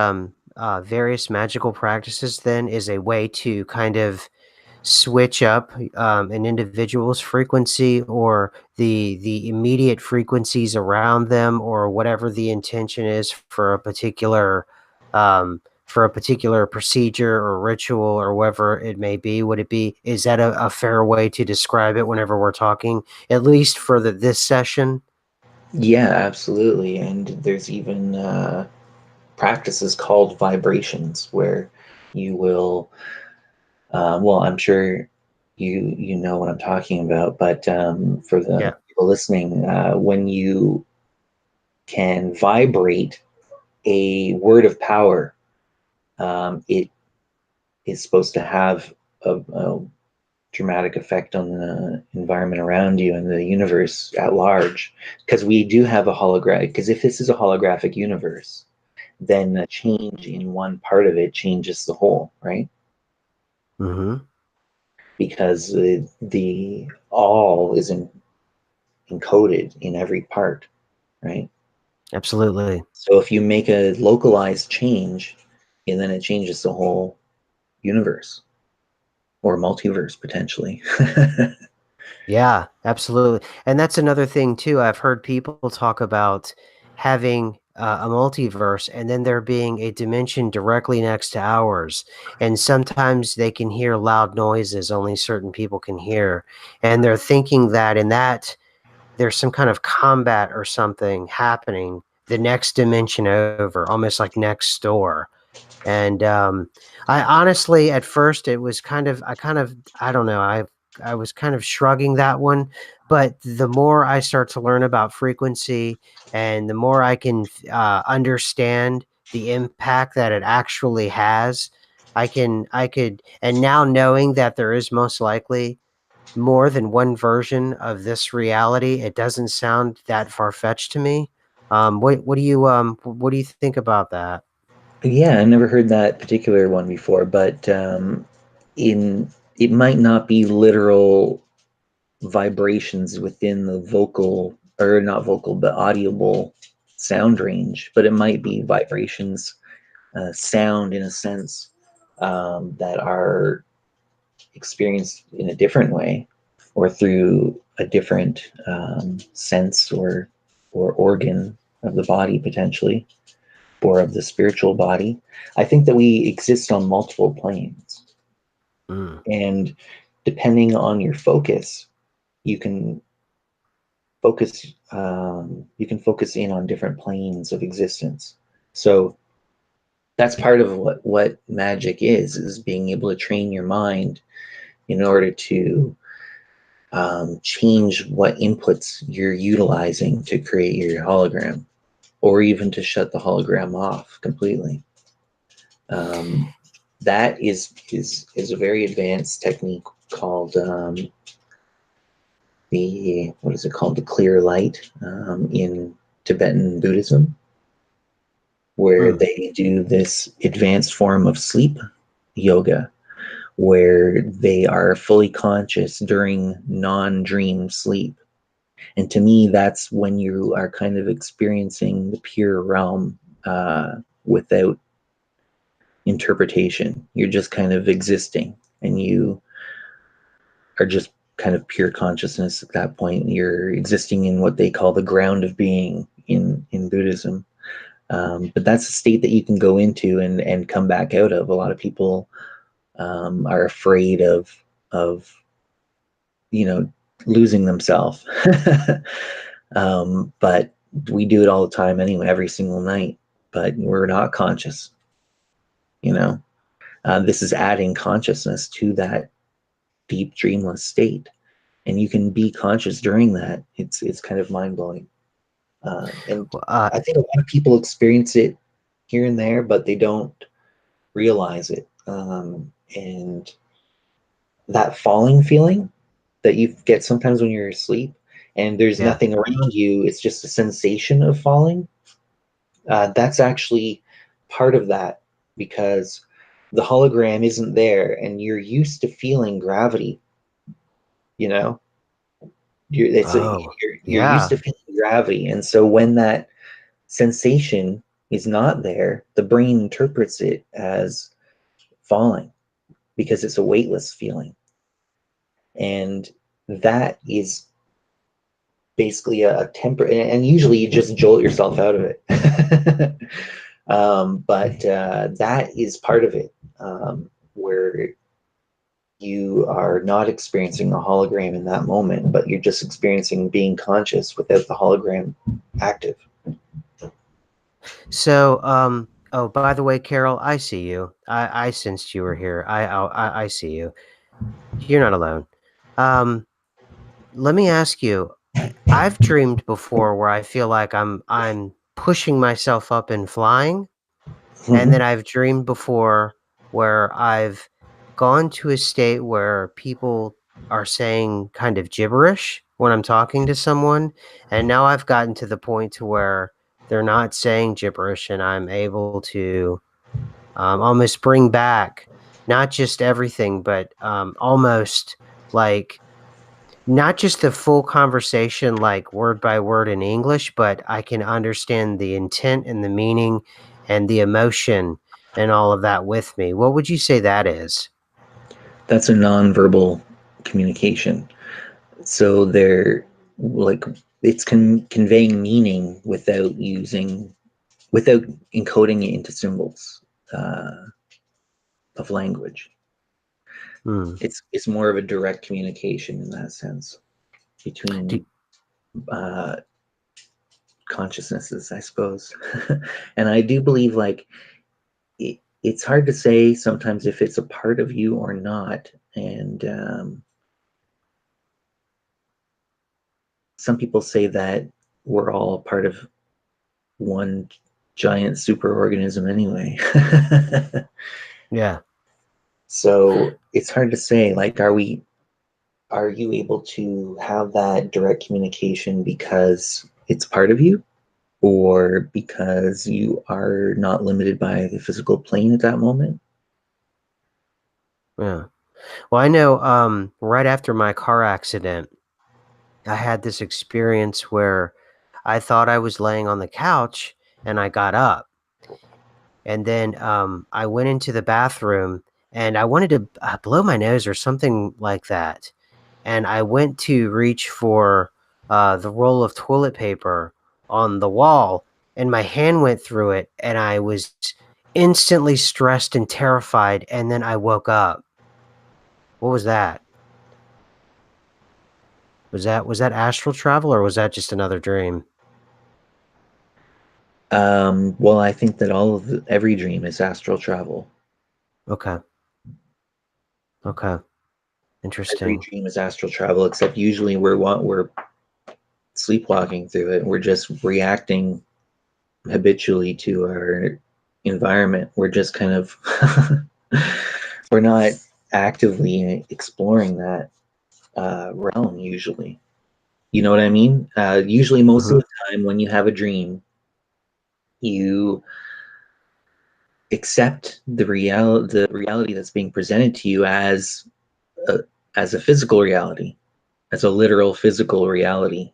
various magical practices then is a way to kind of switch up an individual's frequency or the immediate frequencies around them or whatever the intention is for a particular procedure or ritual or whatever it may be? Would it be, is that a fair way to describe it whenever we're talking, at least for this session? Yeah, absolutely. And there's even practices called vibrations where you will well, I'm sure you know what I'm talking about, but for the Yeah. people listening, when you can vibrate a word of power, it is supposed to have a dramatic effect on the environment around you and the universe at large. Because we do have a holographic, because if this is a holographic universe, then a change in one part of it changes the whole, right? Mm-hmm. Because the all is encoded in every part, right? Absolutely. So if you make a localized change, and then it changes the whole universe or multiverse potentially. Yeah, absolutely. And that's another thing too. I've heard people talk about having a multiverse and then there being a dimension directly next to ours. And sometimes they can hear loud noises only certain people can hear. And they're thinking that in that there's some kind of combat or something happening the next dimension over, almost like next door. And I honestly, at first, it was I don't know, I was kind of shrugging that one. But the more I start to learn about frequency, and the more I can understand the impact that it actually has, I could, and now knowing that there is most likely more than one version of this reality, it doesn't sound that far fetched to me. What do you think about that? Yeah, I never heard that particular one before, but in it might not be literal vibrations within the vocal, or not vocal but audible sound range, but it might be vibrations, sound in a sense, that are experienced in a different way or through a different sense or organ of the body potentially, or of the spiritual body. I think that we exist on multiple planes, Mm. and depending on your focus, you can focus in on different planes of existence. So that's part of what magic is being able to train your mind in order to change what inputs you're utilizing to create your hologram, or even to shut the hologram off completely. Um, that is a very advanced technique called the what is it called, the clear light, in Tibetan Buddhism, where Mm. they do this advanced form of sleep yoga, where they are fully conscious during non-dream sleep. And to me, that's when you are kind of experiencing the pure realm, without interpretation. You're just kind of existing, and you are just kind of pure consciousness at that point. You're existing in what they call the ground of being in Buddhism. But that's a state that you can go into and come back out of. A lot of people are afraid of losing themselves. But we do it all the time anyway, every single night. But we're not conscious. This is adding consciousness to that deep dreamless state, and you can be conscious during that. It's kind of mind-blowing. And I think a lot of people experience it here and there, but they don't realize it. And that falling feeling that you get sometimes when you're asleep and there's nothing around you, it's just a sensation of falling. That's actually part of that, because the hologram isn't there and you're used to feeling gravity. You're used to feeling gravity, and so when that sensation is not there, the brain interprets it as falling because it's a weightless feeling, and that is basically a temper. And usually you just jolt yourself out of it. But that is part of it, where you are not experiencing a hologram in that moment, but you're just experiencing being conscious without the hologram active. So, oh, by the way, Carol, I see you. I sensed you were here. I see you. You're not alone. Let me ask you. I've dreamed before where I feel like I'm pushing myself up and flying, and then I've dreamed before where I've gone to a state where people are saying kind of gibberish when I'm talking to someone, and now I've gotten to the point to where they're not saying gibberish, and I'm able to almost bring back not just everything, but almost like not just the full conversation, like word by word in English, but I can understand the intent and the meaning and the emotion and all of that with me. What would you say that is? That's a nonverbal communication. So they're like, it's conveying meaning without encoding it into symbols of language. It's more of a direct communication in that sense between consciousnesses, I suppose. And I do believe, like, it's hard to say sometimes if it's a part of you or not. And some people say that we're all part of one giant superorganism anyway. Yeah. So it's hard to say, like, are you able to have that direct communication because it's part of you, or because you are not limited by the physical plane at that moment? Yeah. Well, I know right after my car accident, I had this experience where I thought I was laying on the couch and I got up. And then I went into the bathroom and I wanted to blow my nose or something like that. And I went to reach for the roll of toilet paper on the wall, and my hand went through it, and I was instantly stressed and terrified. And then I woke up. What was that? Was that astral travel, or was that just another dream? Well, I think that every dream is astral travel. Okay. Okay. Every Interesting. dream is astral travel, except usually we're sleepwalking through it. We're just reacting habitually to our environment. We're just kind of we're not actively exploring that realm usually. You know what I mean? Usually, most of the time, when you have a dream, you accept the reality that's being presented to you as a physical reality, as a literal physical reality,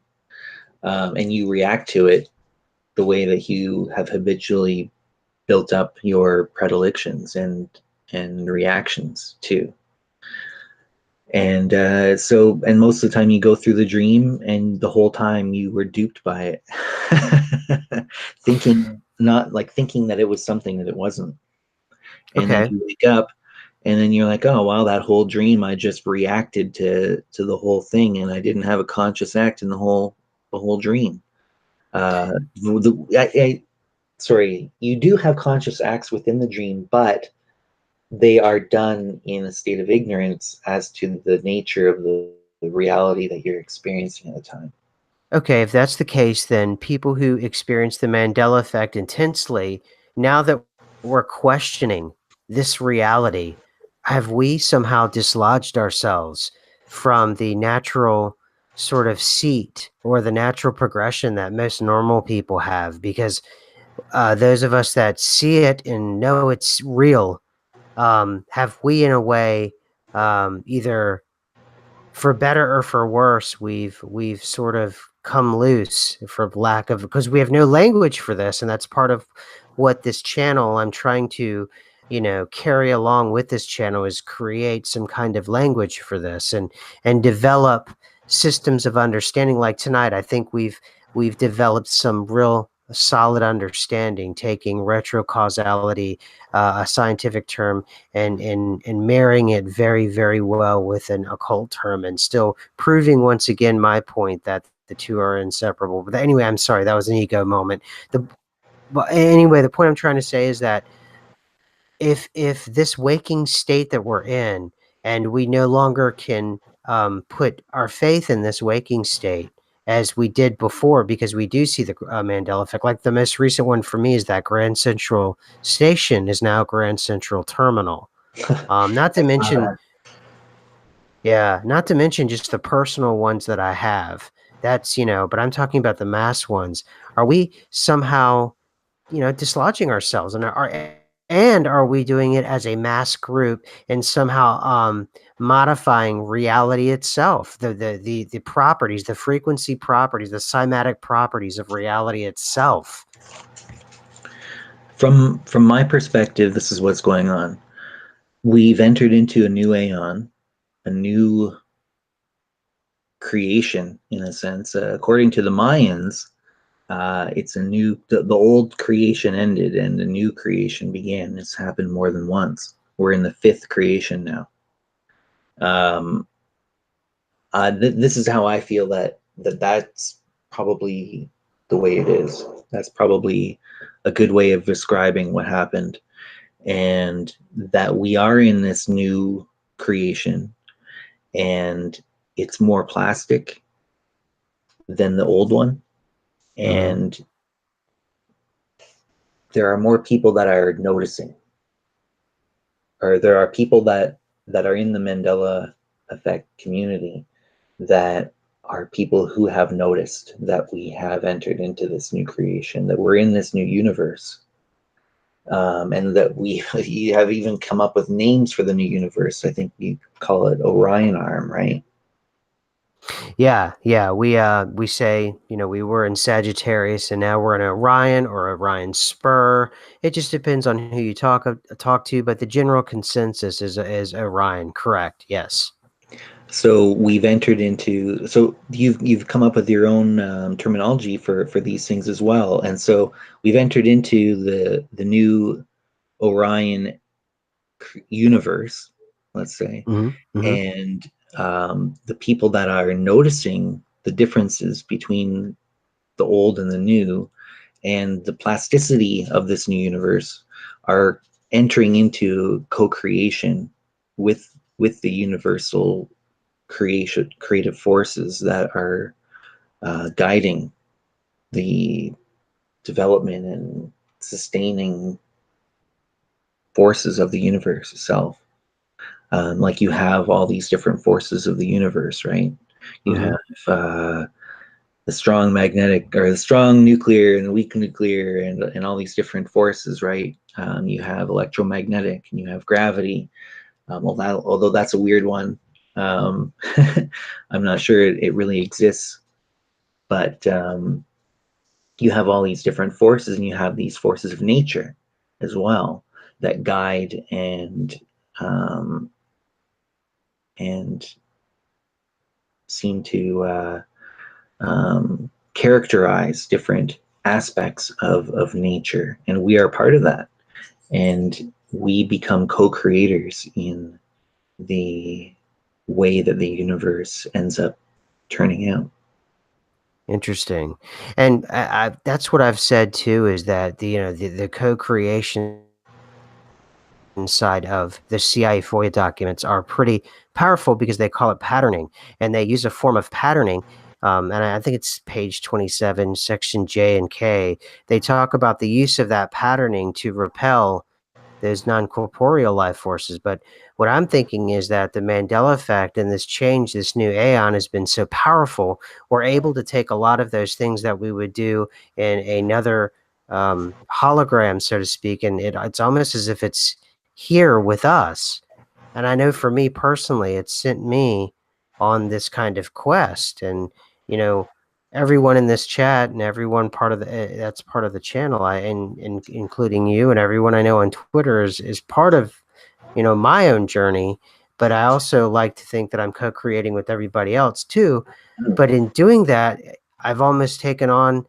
and you react to it the way that you have habitually built up your predilections and reactions too. And and most of the time you go through the dream, and the whole time you were duped by it, thinking that it was something that it wasn't. And then Okay. you wake up, and then you're like, oh wow, that whole dream I just reacted to the whole thing, and I didn't have a conscious act in the whole dream. Sorry, you do have conscious acts within the dream, but they are done in a state of ignorance as to the nature of the reality that you're experiencing at the time. Okay, if that's the case, then people who experience the Mandela effect intensely, now that we're questioning this reality, have we somehow dislodged ourselves from the natural sort of seat or the natural progression that most normal people have? Because those of us that see it and know it's real, have we, in a way, either for better or for worse, we've sort of come loose for lack of because we have no language for this, and that's part of what this channel I'm trying to, carry along with this channel is create some kind of language for this and develop systems of understanding. Like tonight, I think we've developed some real solid understanding, taking retrocausality, a scientific term, and marrying it very, very well with an occult term, and still proving once again my point that the two are inseparable. But anyway, I'm sorry, that was an ego moment. But anyway, the point I'm trying to say is that if this waking state that we're in, and we no longer can put our faith in this waking state as we did before, because we do see the Mandela effect. Like the most recent one for me is that Grand Central Station is now Grand Central Terminal. Not to mention, yeah, not to mention just the personal ones that I have. That's, but I'm talking about the mass ones. Are we somehow, dislodging ourselves, and are we doing it as a mass group and somehow modifying reality itself, the properties, the frequency properties, the cymatic properties of reality itself? From my perspective, this is what's going on. We've entered into a new aeon, a new creation in a sense. According to the Mayans, it's a new. The old creation ended, and the new creation began. It's happened more than once. We're in the fifth creation now. Um, this is how I feel that's probably the way it is. That's probably a good way of describing what happened, and that we are in this new creation, and it's more plastic than the old one, Hmm. and there are more people that are noticing, or there are people that are in the Mandela effect community that are people who have noticed that we have entered into this new creation, that we're in this new universe, and that we you have even come up with names for the new universe. I think you call it Orion Arm, right? Yeah, yeah. We say, we were in Sagittarius and now we're in Orion or Orion Spur. It just depends on who you talk to, but the general consensus is Orion. Correct. Yes. So we've entered into. So you've come up with your own terminology for these things as well, and so we've entered into the new Orion universe, let's say, Hmm. Hmm. and the people that are noticing the differences between the old and the new, and the plasticity of this new universe, are entering into co-creation with the universal creative forces that are guiding the development and sustaining forces of the universe itself. Like you have all these different forces of the universe, right? You Hmm. have the strong magnetic, or the strong nuclear and the weak nuclear, and all these different forces, right? You have electromagnetic, and you have gravity. Although that's a weird one, um, I'm not sure it really exists. But you have all these different forces, and you have these forces of nature, as well that guide um, and seem to characterize different aspects of nature, and we are part of that, and we become co-creators in the way that the universe ends up turning out. Interesting. And that's what I've said too, is that the co-creation side of the CIA FOIA documents are pretty powerful because they call it patterning, and they use a form of patterning. And I think it's page 27, section J and K. They talk about the use of that patterning to repel those non-corporeal life forces. But what I'm thinking is that the Mandela effect and this change, this new Aeon, has been so powerful. We're able to take a lot of those things that we would do in another hologram, so to speak, and it's almost as if it's here with us. And I know for me personally, it sent me on this kind of quest. And, you know, everyone in this chat and everyone part of the that's part of the channel, and including you and everyone I know on Twitter is part of, my own journey. But I also like to think that I'm co-creating with everybody else too. But in doing that, I've almost taken on,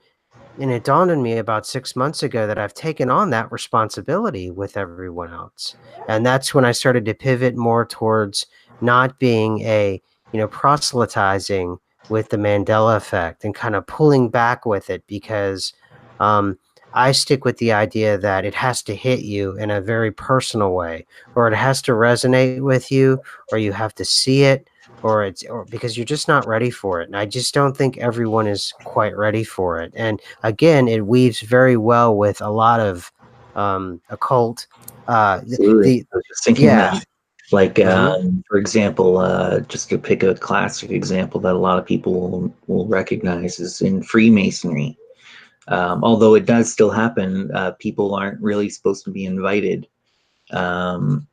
and it dawned on me about 6 months ago that I've taken on that responsibility with everyone else. And that's when I started to pivot more towards not being proselytizing with the Mandela effect and kind of pulling back with it, because um, I stick with the idea that it has to hit you in a very personal way, or it has to resonate with you, or you have to see it, or because you're just not ready for it. And I just don't think everyone is quite ready for it. And again, it weaves very well with a lot of occult. Absolutely. The I was just thinking Yeah. that, like, Hmm. for example, just to pick a classic example that a lot of people will recognize is in Freemasonry. Although it does still happen, people aren't really supposed to be invited. Um,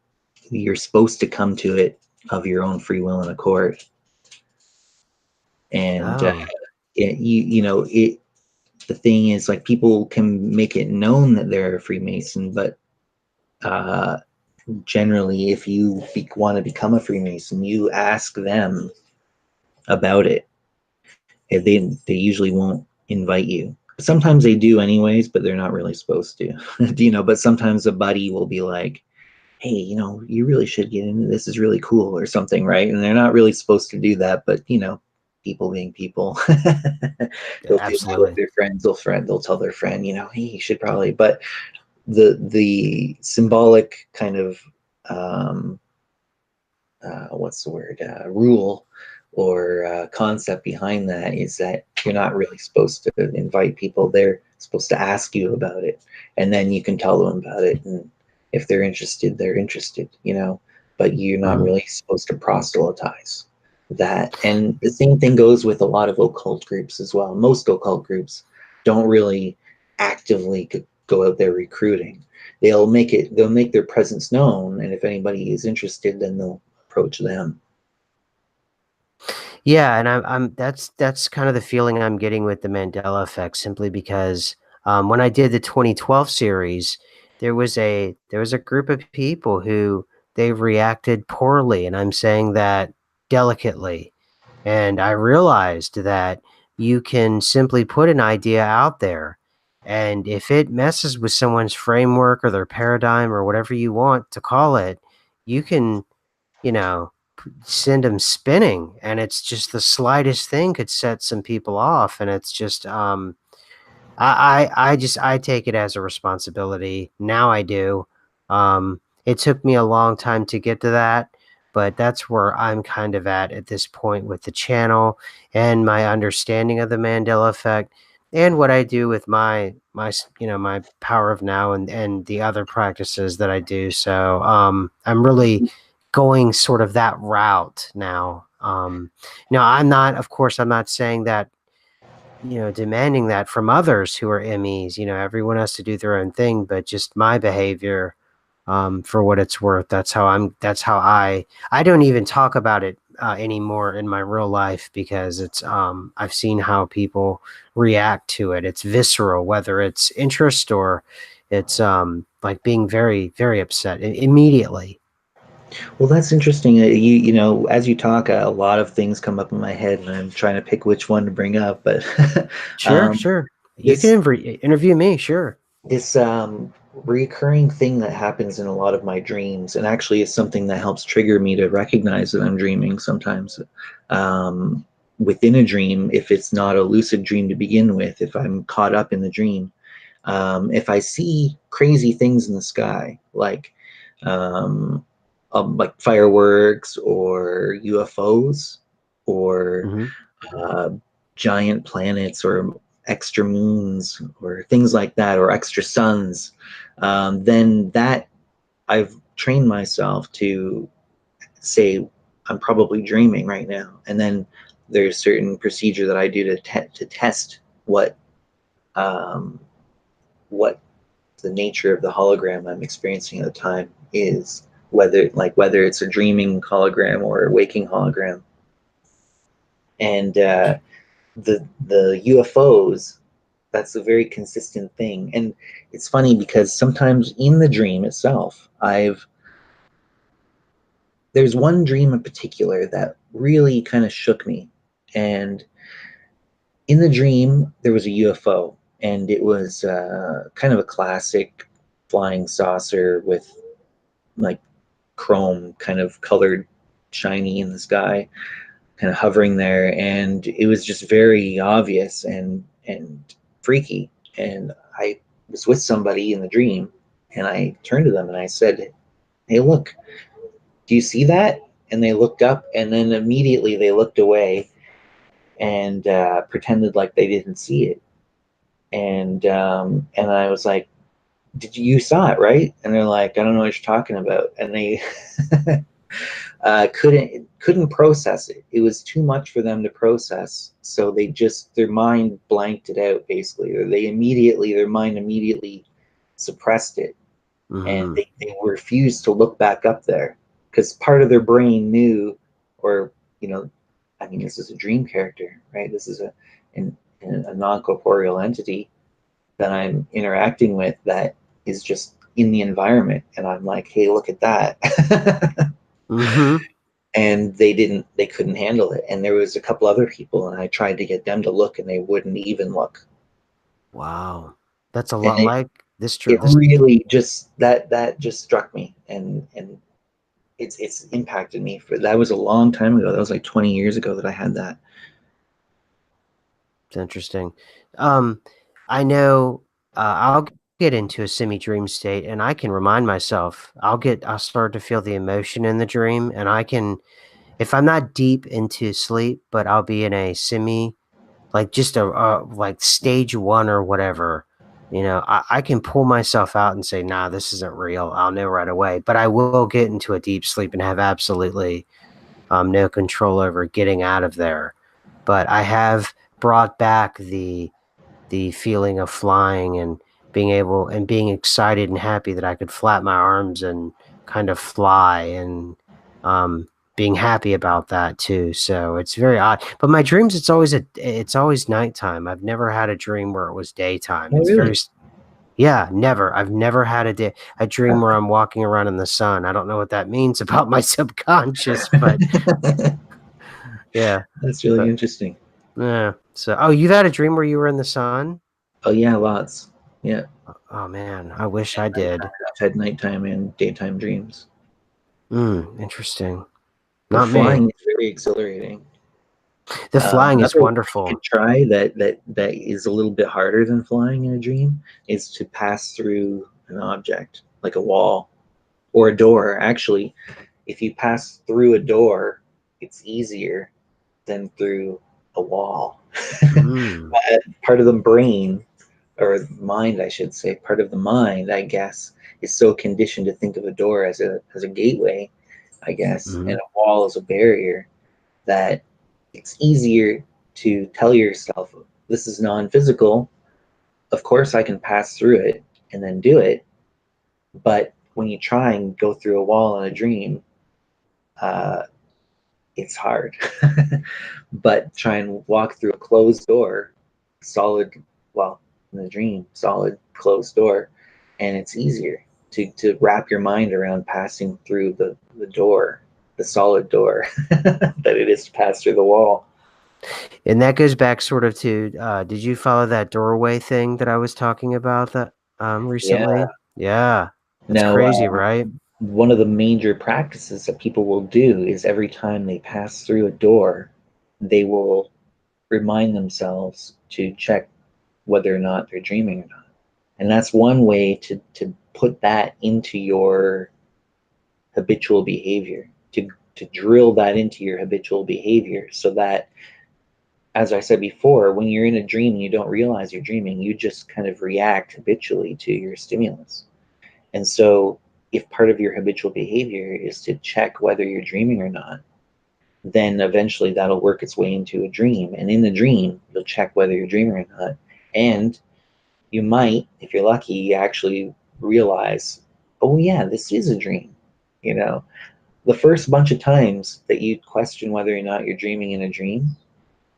you're supposed to come to it of your own free will and accord. And Oh. the thing is, like, people can make it known that they're a Freemason, but uh, generally, if you want to become a Freemason, you ask them about it. They usually won't invite you. Sometimes they do anyways, but they're not really supposed to. But sometimes a buddy will be like, hey, you really should get into this, is really cool or something, right? And they're not really supposed to do that, but people being people. They'll do that with Absolutely. their friends. They'll tell their friend, hey, you should probably. But the symbolic kind of um, what's the word, rule or concept behind that is that you're not really supposed to invite people. They're supposed to ask you about it, and then you can tell them about it. And if they're interested, they're interested, but you're not Mhm. really supposed to proselytize that. And the same thing goes with a lot of occult groups as well. Most occult groups don't really actively go out there recruiting. They'll make their presence known, and if anybody is interested, then they'll approach them. Yeah, and I'm that's kind of the feeling I'm getting with the Mandela effect, simply because when I did the 2012 series, there was a group of people who they reacted poorly, and I'm saying that delicately. And I realized that you can simply put an idea out there, and if it messes with someone's framework or their paradigm or whatever you want to call it, you can, you know, send them spinning, and it's just the slightest thing could set some people off, and it's just I take it as a responsibility. Now I do. It took me a long time to get to that, but that's where I'm kind of at this point with the channel and my understanding of the Mandela effect, and what I do with my power of now and the other practices that I do. So I'm really going sort of that route now. Of course, I'm not saying that, demanding that from others who are MEs. Everyone has to do their own thing, but just my behavior, for what it's worth, that's how I don't even talk about it anymore in my real life, because I've seen how people react to it. It's visceral, whether it's interest or it's like being very, very upset immediately. Well, that's interesting. You know, as you talk, a lot of things come up in my head, and I'm trying to pick which one to bring up. But Sure, um, sure. You this can interview me, sure. this recurring thing that happens in a lot of my dreams, and actually is something that helps trigger me to recognize that I'm dreaming sometimes. Um, Within a dream, if it's not a lucid dream to begin with, if I'm caught up in the dream, if I see crazy things in the sky, um, like fireworks or UFOs or Hmm. uh, giant planets or extra moons or things like that or extra suns, then that I've trained myself to say I'm probably dreaming right now, and then there's certain procedure that I do to test um, what the nature of the hologram I'm experiencing at the time is, whether it's a dreaming hologram or a waking hologram. And the UFOs, that's a very consistent thing. And it's funny because sometimes in the dream itself, I've there's one dream in particular that really kind of shook me. And in the dream, there was a UFO, and it was kind of a classic flying saucer with like chrome kind of colored shiny in the sky, kind of hovering there, and it was just very obvious and freaky. And I was with somebody in the dream, and I turned to them and I said, hey, look, do you see that? And they looked up, and then immediately they looked away and pretended like they didn't see it. And I was like, did you saw it, right? And they're like, I don't know what you're talking about. And they couldn't process it. It was too much for them to process. So they just their mind blanked it out basically, or their mind immediately suppressed it, and Hmm. they refused to look back up there because part of their brain knew, or you know, I mean, this is a dream character, right? This is a non corporeal entity that I'm interacting with that is just in the environment, and I'm like, hey, look at that. Hmm. And they couldn't handle it, and there was a couple other people, and I tried to get them to look, and they wouldn't even look. Wow. That's a And lot like this it this really just that just struck me, and it's impacted me. For that was a long time ago. That was like 20 years ago that I had that. It's interesting. Um, I know I'll get into a semi dream state and I can remind myself, I'll start to feel the emotion in the dream. And I can, if I'm not deep into sleep, but I'll be in a semi, like just like stage one or whatever, I can pull myself out and say, nah, this isn't real. I'll know right away. But I will get into a deep sleep and have absolutely no control over getting out of there. But I have brought back the feeling of flying and being able and being excited and happy that I could flap my arms and kind of fly and being happy about that too. So it's very odd. But my dreams, it's always nighttime. I've never had a dream where it was daytime. Oh, It's really? yeah, never. I've never had a dream where I'm walking around in the sun. I don't know what that means about my subconscious, but yeah. That's really But interesting. yeah. So oh, you've had a dream where you were in the sun? Oh yeah, lots. Yeah, Oh man, I wish I did. I've had nighttime and daytime dreams. Interesting. The Not me. flying is very exhilarating. The flying is Another one you wonderful. could try that is a little bit harder than flying in a dream is to pass through an object like a wall or a door. Actually, if you pass through a door, it's easier than through a wall. Mm, Part of the brain, or mind, I should say, part of the mind, I guess, is so conditioned to think of a door as a gateway, I guess, and mhm, a wall as a barrier, that it's easier to tell yourself this is non-physical. Of course, I can pass through it and then do it. But when you try and go through a wall in a dream, uh, it's hard. But try and walk through a closed door, solid, well, in the dream, solid closed door, and it's easier. to wrap your mind around passing through the door, the solid door that it is to pass through the wall. And that goes back sort of to, did you follow that doorway thing that I was talking about that Yeah. recently? Yeah, that's Now, crazy, right? one of the major practices that people will do is every time they pass through a door, they will remind themselves to check whether or not they're dreaming or not. And that's one way to put that into your habitual behavior, to drill that into your habitual behavior so that, as I said before, when you're in a dream and you don't realize you're dreaming, you just kind of react habitually to your stimulus. And so, if part of your habitual behavior is to check whether you're dreaming or not, then eventually that'll work its way into a dream. And in the dream, you'll check whether you're dreaming or not. And you might, if you're lucky, actually realize, oh, yeah, this is a dream. You know, the first bunch of times that you question whether or not you're dreaming in a dream,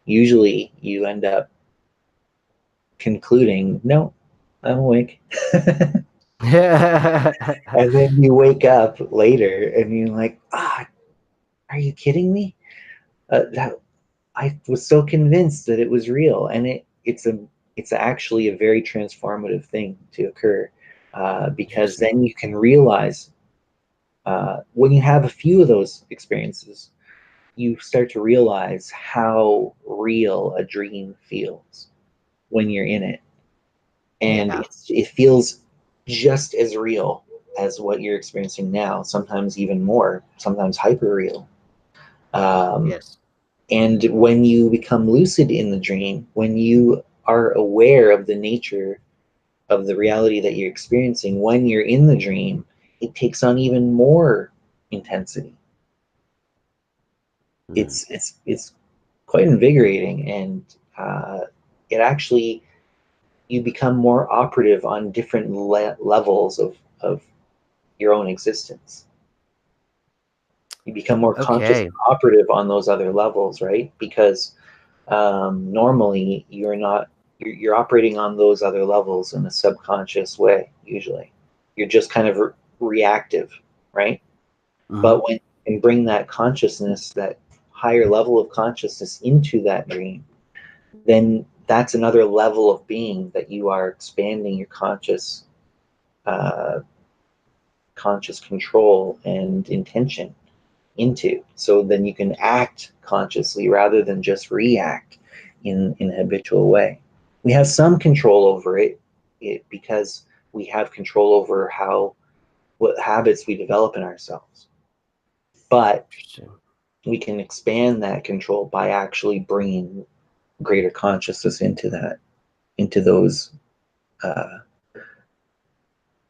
usually you end up concluding, no, I'm awake. And then you wake up later and you're like, are you kidding me? That I was so convinced that it was real, and it's actually a very transformative thing to occur, because Interesting. then you can realize, when you have a few of those experiences, you start to realize how real a dream feels when you're in it, and Yeah. it feels just as real as what you're experiencing now. Sometimes even more. Sometimes hyper real. Um, Yes. And when you become lucid in the dream, when you are aware of the nature of the reality that you're experiencing, when you're in the dream, it takes on even more intensity. Mm. It's quite invigorating, and uh, it actually, you become more operative on different levels of your own existence. You become more conscious and Okay. operative on those other levels, right? Because normally you're operating on those other levels in a subconscious way. Usually you're just kind of reactive, right? Hmm. But when you can bring that consciousness, that higher level of consciousness, into that dream, then that's another level of being that you are expanding your uh, conscious control and intention into. So then you can act consciously rather than just react in a habitual way. We have some control over it because we have control over what habits we develop in ourselves. But Interesting. we can expand that control by actually bringing greater consciousness into those uh,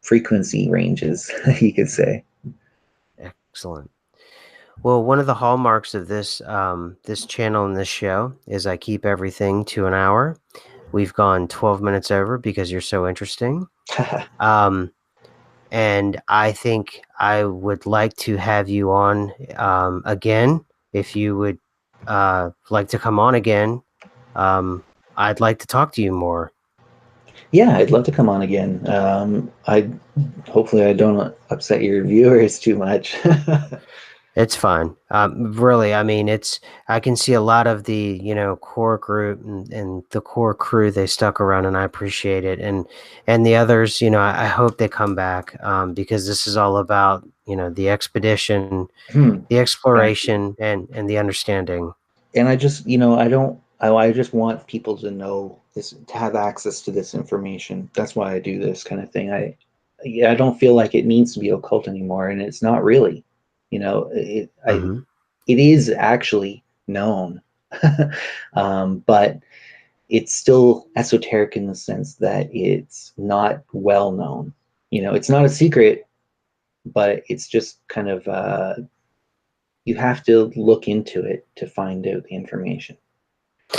frequency ranges, you could say. Excellent. Well, one of the hallmarks of this channel and this show is I keep everything to an hour. We've gone 12 minutes over because you're so interesting. Um, and I think I would like to have you on again. If you would like to come on again, I'd like to talk to you more. Yeah, I'd love to come on again. I hopefully I don't upset your viewers too much. It's fine. Really, I mean, I can see a lot of the, core group and the core crew, they stuck around and I appreciate it. And the others, I hope they come back, because this is all about, the expedition, the Thank you. exploration and the understanding. And I just, I just want people to know this, to have access to this information. That's why I do this kind of thing. Yeah, I don't feel like it needs to be occult anymore, and it's not really. Hmm. It is actually known, but it's still esoteric in the sense that it's not well known. It's not a secret, but it's just kind of, you have to look into it to find out the information.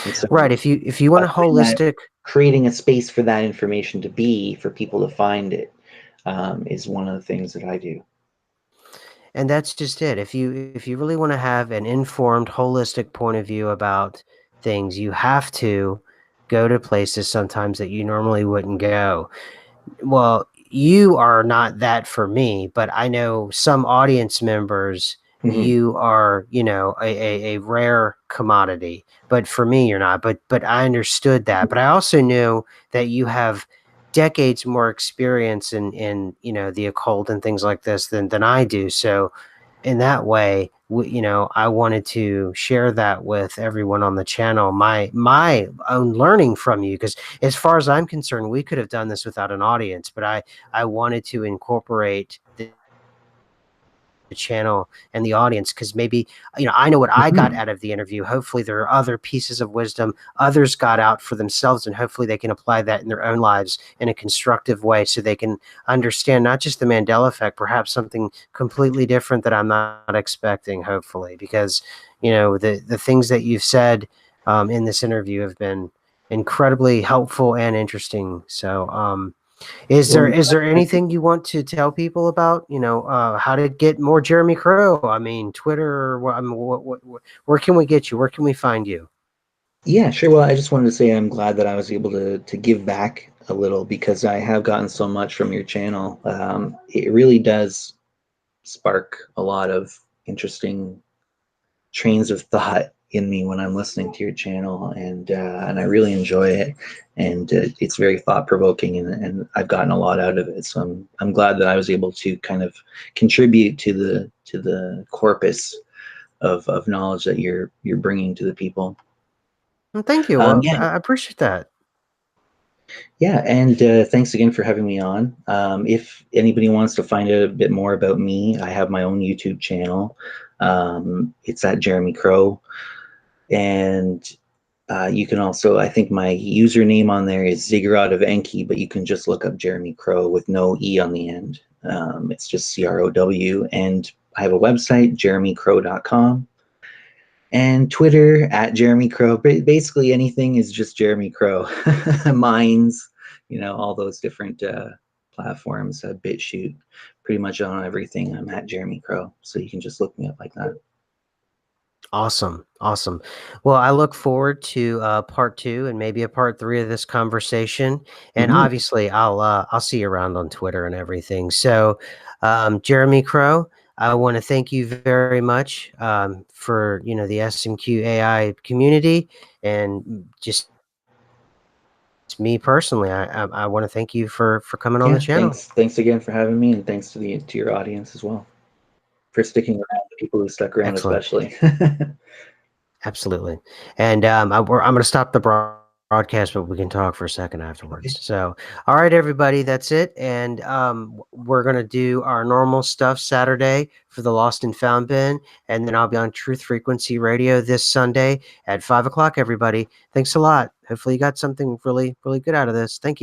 And so, Right. If you want a putting that, holistic. creating a space for that information to be, for people to find it, is one of the things that I do. And that's just it. If you really want to have an informed, holistic point of view about things, you have to go to places sometimes that you normally wouldn't go. Well, you are not that for me, but I know some audience members, Hmm. you are, you know, a rare commodity. But for me, you're not. But I understood that. But I also knew that you have decades more experience in you know the occult and things like this than I do. So in that way, you know, I wanted to share that with everyone on the channel. My own learning from you, because as far as I'm concerned, we could have done this without an audience, but I wanted to incorporate the channel and the audience because maybe you know I know what I got Hmm. out of the interview. Hopefully there are other pieces of wisdom others got out for themselves, and hopefully they can apply that in their own lives in a constructive way so they can understand not just the Mandela effect, perhaps something completely different that I'm not expecting, hopefully, because you know the things that you've said in this interview have been incredibly helpful and interesting. So Well, is there anything you want to tell people about, you know, how to get more Jeremy Crow? I mean, Twitter, or what, I mean, where can we get you? Where can we find you? yeah, sure. Well, I just wanted to say I'm glad that I was able to give back a little because I have gotten so much from your channel. It really does spark a lot of interesting trains of thought in me when I'm listening to your channel, and I really enjoy it, and it's very thought provoking, and I've gotten a lot out of it. So I'm glad that I was able to kind of contribute to the corpus of knowledge that you're bringing to the people. Well, thank you. Well, Yeah, I appreciate that. yeah, and thanks again for having me on. If anybody wants to find out a bit more about me, I have my own YouTube channel. It's at Jeremy Crow, and you can also, I think my username on there is Ziggurat of Enki, but you can just look up Jeremy Crow with no E on the end. It's just CROW. And I have a website, jeremycrow.com, and Twitter at Jeremy Crow. Basically, anything is just Jeremy Crow. Mines, all those different platforms, BitChute, pretty much on everything. I'm at Jeremy Crow. So you can just look me up like that. Awesome. Awesome. Well, I look forward to part two and maybe a part three of this conversation. And Hmm. obviously I'll see you around on Twitter and everything. So Jeremy Crow, I want to thank you very much for you know the SMQ AI community and just me personally. I want to thank you for coming on the Yeah, channel. thanks again for having me, and thanks to your audience as well for sticking around. The people who stuck around, Excellent. especially. Absolutely. And I'm going to stop the broadcast, but we can talk for a second afterwards. Okay. So, all right, everybody, that's it. And we're going to do our normal stuff Saturday for the Lost and Found bin. And then I'll be on Truth Frequency Radio this Sunday at 5 o'clock, everybody. Thanks a lot. Hopefully, you got something really, really good out of this. Thank you.